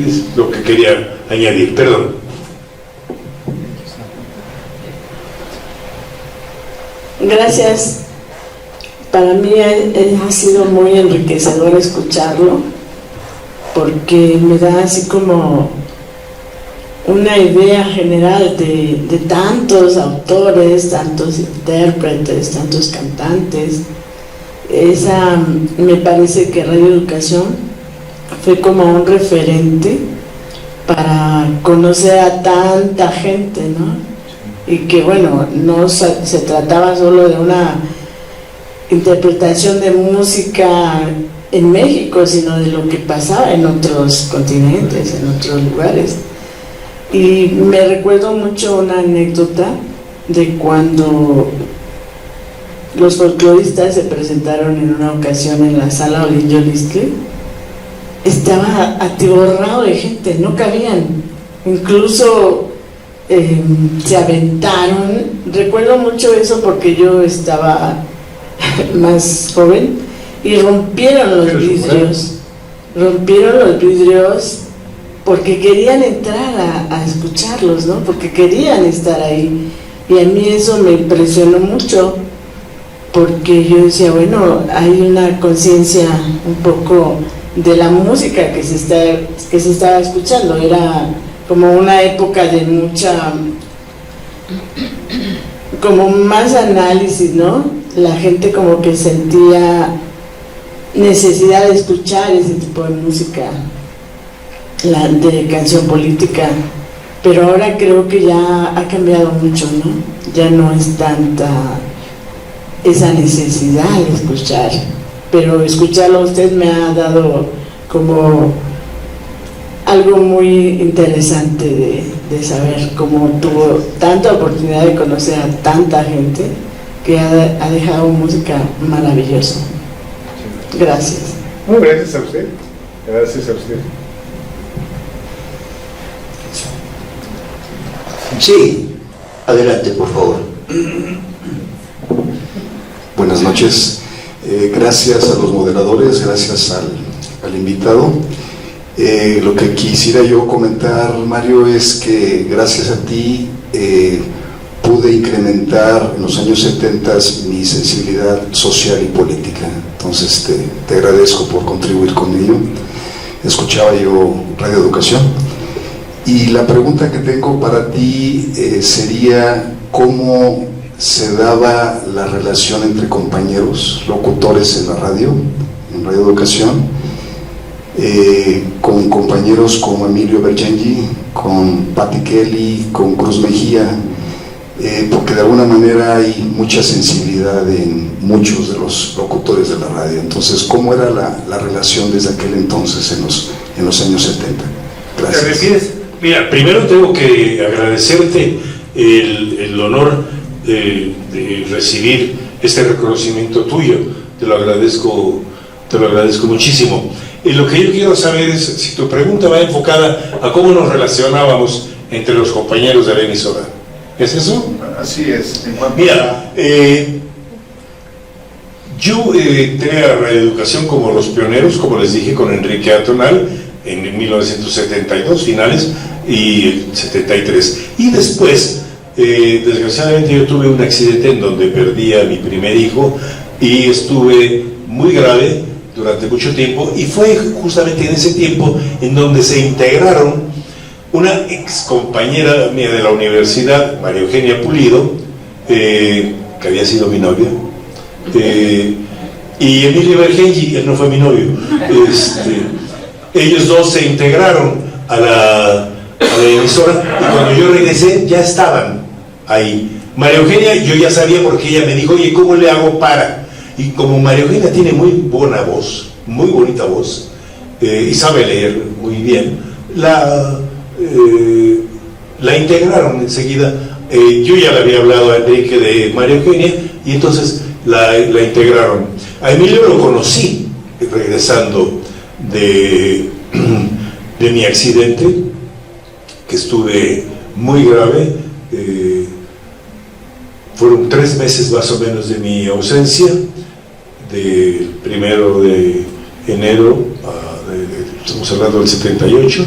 Es lo que quería añadir, perdón. Gracias. Para mí ha sido muy enriquecedor escucharlo, porque me da así como una idea general de tantos autores, tantos intérpretes, tantos cantantes. Me parece que Radio Educación fue como un referente para conocer a tanta gente, ¿no? Y que bueno, no se trataba solo de una interpretación de música en México, sino de lo que pasaba en otros continentes, en otros lugares. Y me recuerdo mucho una anécdota de cuando los folcloristas se presentaron en una ocasión en la sala Olinjolistli. Estaba atiborrado de gente, no cabían, incluso se aventaron. Recuerdo mucho eso porque yo estaba más joven, y rompieron los vidrios porque querían entrar a escucharlos, ¿no? Porque querían estar ahí. Y a mí eso me impresionó mucho, porque yo decía, bueno, hay una conciencia un poco de la música que se estaba escuchando. Era como una época de mucha, como más análisis, ¿no? la gente como que sentía necesidad de escuchar ese tipo de música, de canción política, pero ahora creo que ya ha cambiado mucho, ¿no? Ya no es tanta esa necesidad de escuchar, pero escucharlo a usted me ha dado como algo muy interesante de saber cómo tuvo tanta oportunidad de conocer a tanta gente que ha dejado música maravillosa. Gracias. Muy gracias a usted. Gracias a usted. Sí, adelante, por favor. Buenas noches. Gracias a los moderadores, gracias al invitado. Lo que quisiera yo comentar, Mario, es que gracias a ti pude incrementar en los años 70 mi sensibilidad social y política. Entonces te agradezco por contribuir con ello. Escuchaba yo Radio Educación y la pregunta que tengo para ti sería cómo se daba la relación entre compañeros, locutores en la radio, en Radio Educación, con compañeros como Emilio Bergengi, con Patti Kelly, con Cruz Mejía, porque de alguna manera hay mucha sensibilidad en muchos de los locutores de la radio. Entonces, ¿cómo era la relación desde aquel entonces en los años 70? Gracias. ¿Te refieres? Mira, primero tengo que agradecerte el honor de recibir este reconocimiento tuyo. Te lo agradezco muchísimo. Lo que yo quiero saber es si tu pregunta va enfocada a cómo nos relacionábamos entre los compañeros de la emisora. ¿Es eso? Así es. Mira, yo entré a Radio Educación como los pioneros, como les dije, con Enrique Atonal en 1972 finales y 73. Y después, desgraciadamente, yo tuve un accidente en donde perdí a mi primer hijo y estuve muy grave durante mucho tiempo, y fue justamente en ese tiempo en donde se integraron una ex compañera mía de la universidad, María Eugenia Pulido, que había sido mi novia, y Emilio Bergengi, él no fue mi novio. Ellos dos se integraron a la emisora, y cuando yo regresé ya estaban ahí. María Eugenia, yo ya sabía porque ella me dijo, oye, ¿cómo le hago para? Y como María Eugenia tiene muy buena voz, muy bonita voz, y sabe leer muy bien, la integraron enseguida. Yo ya le había hablado a Enrique de María Eugenia, y entonces la integraron. A Emilio lo conocí regresando de mi accidente, que estuve muy grave. Fueron 3 meses más o menos de mi ausencia, del 1 de enero, estamos hablando del 78,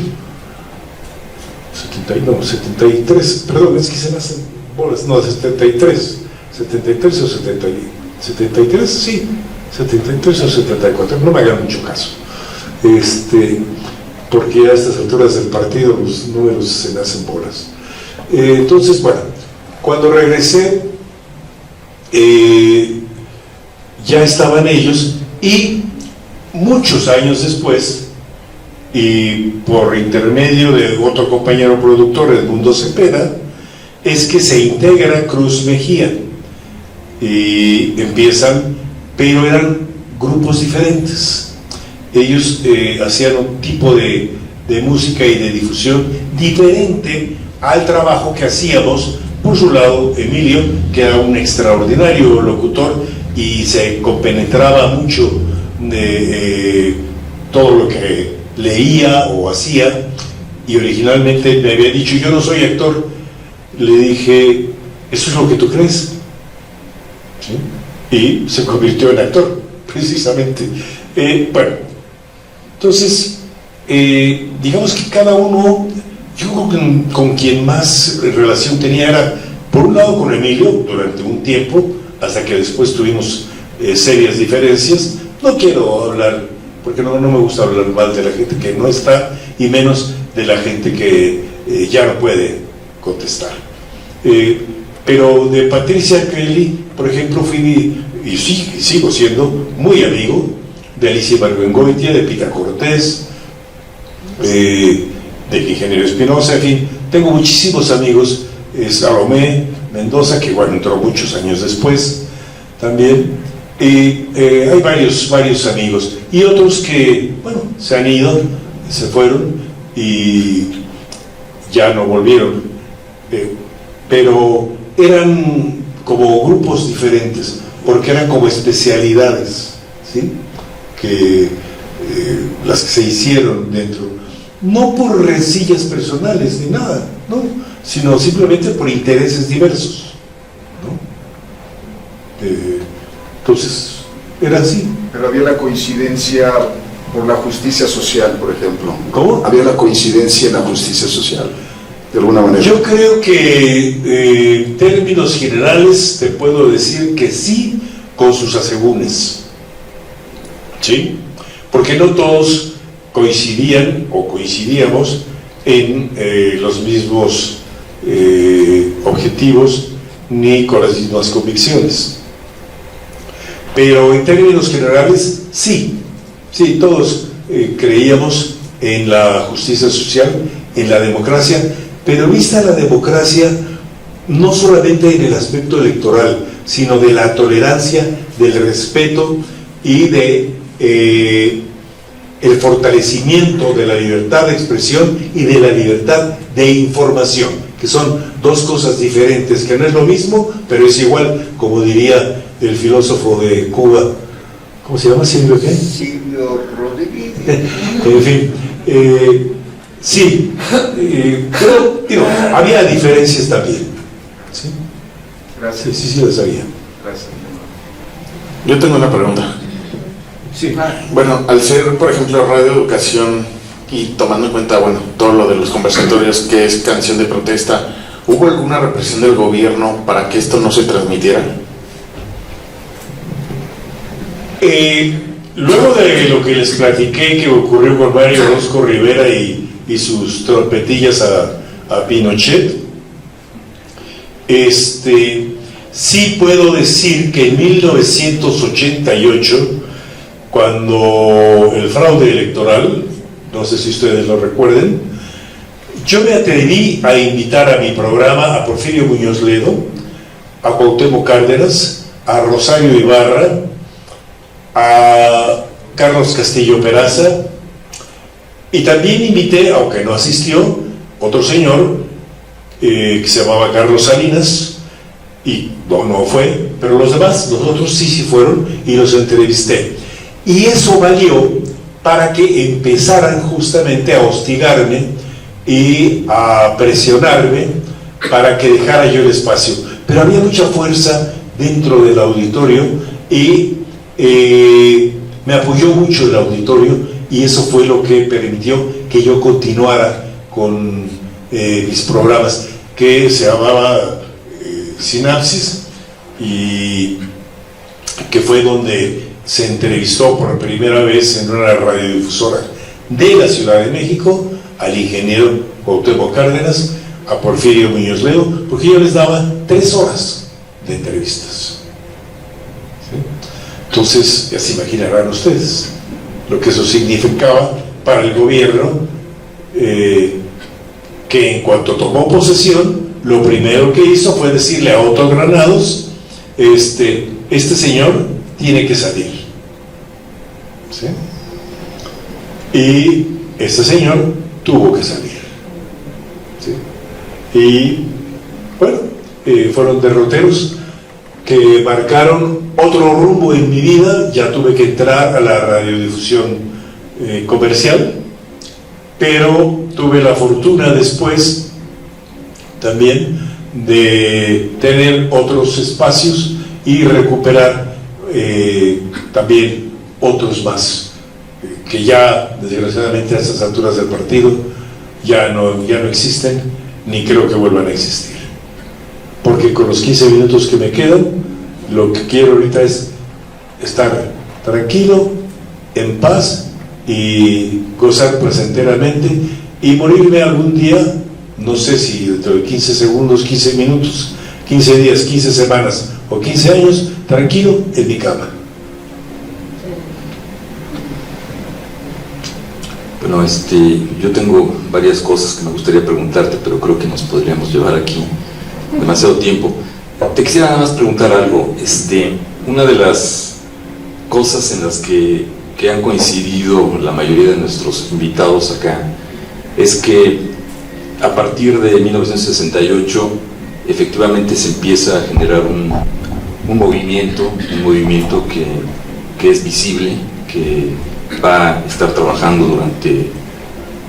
73, perdón, es que se me hacen bolas, no, 73 o 73, sí, 73 o 74, no me hagan mucho caso, porque a estas alturas del partido los números se me hacen bolas. Entonces, bueno, cuando regresé, ya estaban ellos, y muchos años después, y por intermedio de otro compañero productor, Edmundo Cepeda, es que se integra Cruz Mejía, y empiezan, pero eran grupos diferentes. Ellos hacían un tipo de música y de difusión diferente al trabajo que hacíamos. Por su lado, Emilio, que era un extraordinario locutor y se compenetraba mucho de todo lo que leía o hacía, y originalmente me había dicho, yo no soy actor. Le dije, ¿eso es lo que tú crees? ¿Sí? Y se convirtió en actor, precisamente. Bueno, entonces, digamos que cada uno, yo creo que con quien más relación tenía era, por un lado, con Emilio, durante un tiempo, hasta que después tuvimos serias diferencias. No quiero hablar, porque no me gusta hablar mal de la gente que no está, y menos de la gente que ya no puede contestar. Pero de Patricia Kelly, por ejemplo, fui y sigo siendo muy amigo de Alicia Ibargüengoitia, de Pita Cortés, del ingeniero Espinosa, en fin, tengo muchísimos amigos, Salomé Mendoza, que bueno, entró muchos años después también, y hay varios amigos, y otros que, bueno, se han ido, se fueron y ya no volvieron, pero eran como grupos diferentes, porque eran como especialidades, ¿sí? Que las que se hicieron dentro, no por rencillas personales ni nada, no, sino simplemente por intereses diversos, ¿no? Entonces era así. Pero había la coincidencia por la justicia social, por ejemplo. ¿Cómo? Había la coincidencia en la justicia social, de alguna manera. Yo creo que en términos generales te puedo decir que sí, con sus asegúnes, ¿sí? Porque no todos coincidían o coincidíamos en los mismos objetivos ni con las mismas convicciones, pero en términos generales sí, todos creíamos en la justicia social, en la democracia, pero vista la democracia no solamente en el aspecto electoral, sino de la tolerancia, del respeto y de el fortalecimiento de la libertad de expresión y de la libertad de información, que son dos cosas diferentes, que no es lo mismo, pero es igual, como diría el filósofo de Cuba, ¿cómo se llama? ¿Silvio qué? Silvio Rodríguez. En fin, sí, pero digo, había diferencias también, ¿sí? Gracias. Sí, lo sabía. Gracias. Yo tengo una pregunta. Sí. Bueno, al ser, por ejemplo, Radio Educación y tomando en cuenta, bueno, todo lo de los conversatorios, que es canción de protesta, ¿hubo alguna represión del gobierno para que esto no se transmitiera? Luego de lo que les platiqué que ocurrió con Mario Orozco Rivera y sus trompetillas a Pinochet, sí puedo decir que en 1988, cuando el fraude electoral, no sé si ustedes lo recuerden, yo me atreví a invitar a mi programa a Porfirio Muñoz Ledo, a Cuauhtémoc Cárdenas, a Rosario Ibarra, a Carlos Castillo Peraza, y también invité, aunque no asistió, otro señor que se llamaba Carlos Salinas, y no fue, pero los otros sí fueron, y los entrevisté, y eso valió para que empezaran justamente a hostigarme y a presionarme para que dejara yo el espacio, pero había mucha fuerza dentro del auditorio y me apoyó mucho el auditorio, y eso fue lo que permitió que yo continuara con mis programas, que se llamaba Sinapsis, y que fue donde se entrevistó por primera vez en una radiodifusora de la Ciudad de México al ingeniero Cuauhtémoc Cárdenas, a Porfirio Muñoz Ledo, porque yo les daba 3 horas de entrevistas. Entonces, ya se imaginarán ustedes lo que eso significaba para el gobierno, que en cuanto tomó posesión, lo primero que hizo fue decirle a Otto Granados, este señor tiene que salir, ¿sí? Y este señor tuvo que salir, ¿sí? Y bueno, fueron derroteros que marcaron otro rumbo en mi vida. Ya tuve que entrar a la radiodifusión comercial, pero tuve la fortuna después también de tener otros espacios y recuperar también otros más, que ya desgraciadamente a estas alturas del partido ya no existen, ni creo que vuelvan a existir, porque con los 15 minutos que me quedan, lo que quiero ahorita es estar tranquilo, en paz, y gozar placenteramente, y morirme algún día, no sé si dentro de 15 segundos, 15 minutos, 15 días, 15 semanas o 15 años, tranquilo en mi cama. Bueno, yo tengo varias cosas que me gustaría preguntarte, pero creo que nos podríamos llevar aquí demasiado tiempo. Te quisiera nada más preguntar algo. Una de las cosas en las que han coincidido la mayoría de nuestros invitados acá es que a partir de 1968 efectivamente se empieza a generar un movimiento que es visible, que va a estar trabajando durante,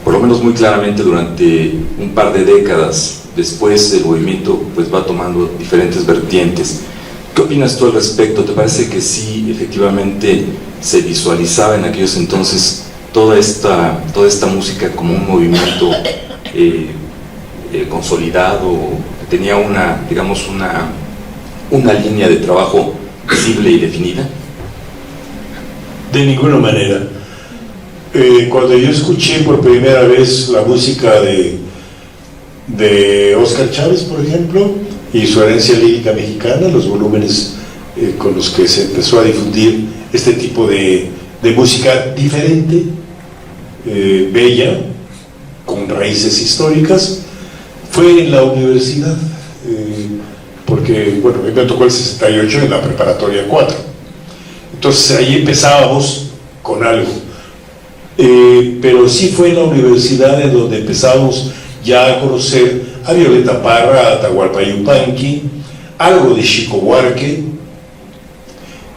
por lo menos muy claramente, durante un par de décadas. Después el movimiento pues va tomando diferentes vertientes. ¿Qué opinas tú al respecto? ¿Te parece que sí, efectivamente, se visualizaba en aquellos entonces toda esta música como un movimiento consolidado, tenía una línea de trabajo visible y definida? De ninguna manera. Cuando yo escuché por primera vez la música de Óscar Chávez, por ejemplo, y su herencia lírica mexicana, los volúmenes con los que se empezó a difundir este tipo de música diferente, bella, con raíces históricas, fue en la universidad, porque, bueno, a mí me tocó el 68 en la preparatoria 4. Entonces ahí empezábamos con algo, pero sí fue en la universidad en donde empezábamos ya a conocer a Violeta Parra, a Atahualpa Yupanqui, algo de Chico Buarque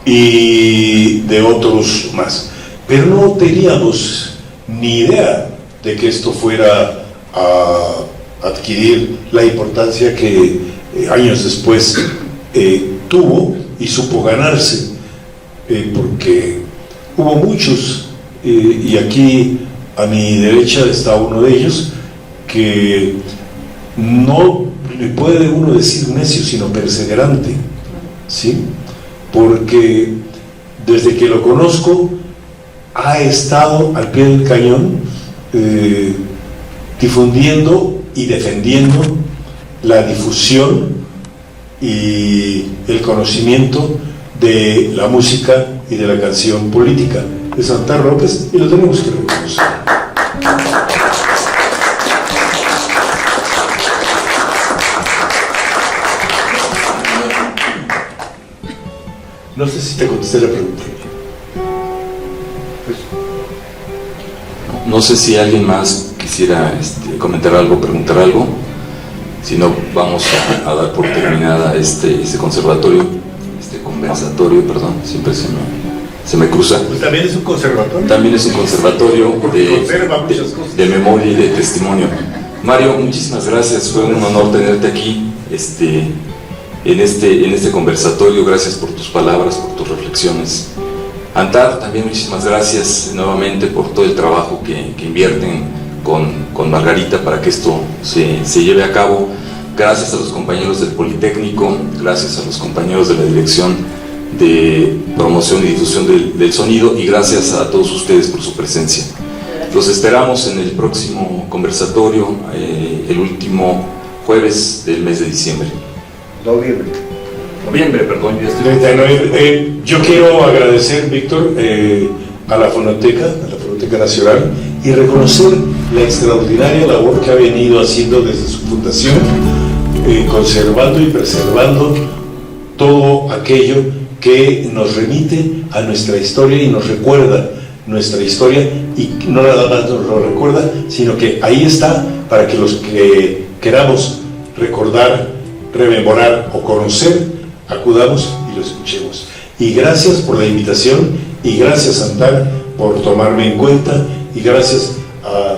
y de otros más, pero no teníamos ni idea de que esto fuera a adquirir la importancia que años después tuvo y supo ganarse, porque hubo muchos, y aquí a mi derecha está uno de ellos, que no le puede uno decir necio, sino perseverante, ¿sí? Porque desde que lo conozco ha estado al pie del cañón, difundiendo y defendiendo la difusión y el conocimiento de la música y de la canción política de Santa López, y lo tenemos que reconocer. No sé si te contesté la pregunta. No sé si alguien más quisiera comentar algo, preguntar algo. Si no, vamos a dar por terminada este conversatorio, siempre se me cruza. Pues también es un conservatorio. También es un conservatorio de memoria y de testimonio. Mario, muchísimas gracias, fue un honor tenerte aquí en este conversatorio. Gracias por tus palabras, por tus reflexiones. Antar, también muchísimas gracias nuevamente por todo el trabajo que invierten con Margarita para que esto se lleve a cabo. Gracias a los compañeros del Politécnico, gracias a los compañeros de la Dirección de Promoción y Difusión del Sonido, y gracias a todos ustedes por su presencia. Los esperamos en el próximo conversatorio, el último jueves del mes de diciembre. Noviembre, perdón, ya estoy... 39. Yo quiero agradecer, Víctor, a la Fonoteca Nacional, y reconocer la extraordinaria labor que ha venido haciendo desde su fundación, conservando y preservando todo aquello que nos remite a nuestra historia y nos recuerda nuestra historia, y no nada más nos lo recuerda, sino que ahí está para que los que queramos recordar, rememorar o conocer, acudamos y lo escuchemos. Y gracias por la invitación, y gracias, Antal, por tomarme en cuenta, y gracias a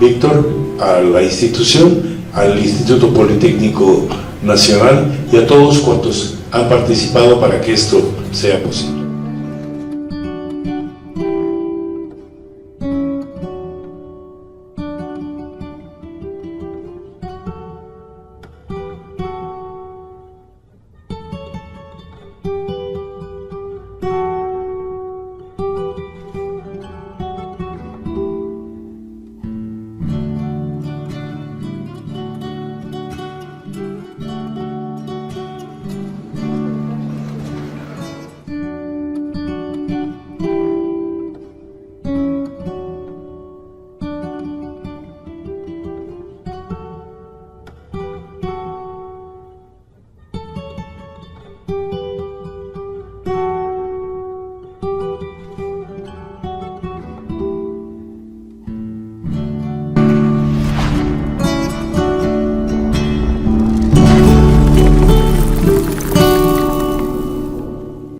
Víctor, a la institución, al Instituto Politécnico Nacional y a todos cuantos han participado para que esto sea posible.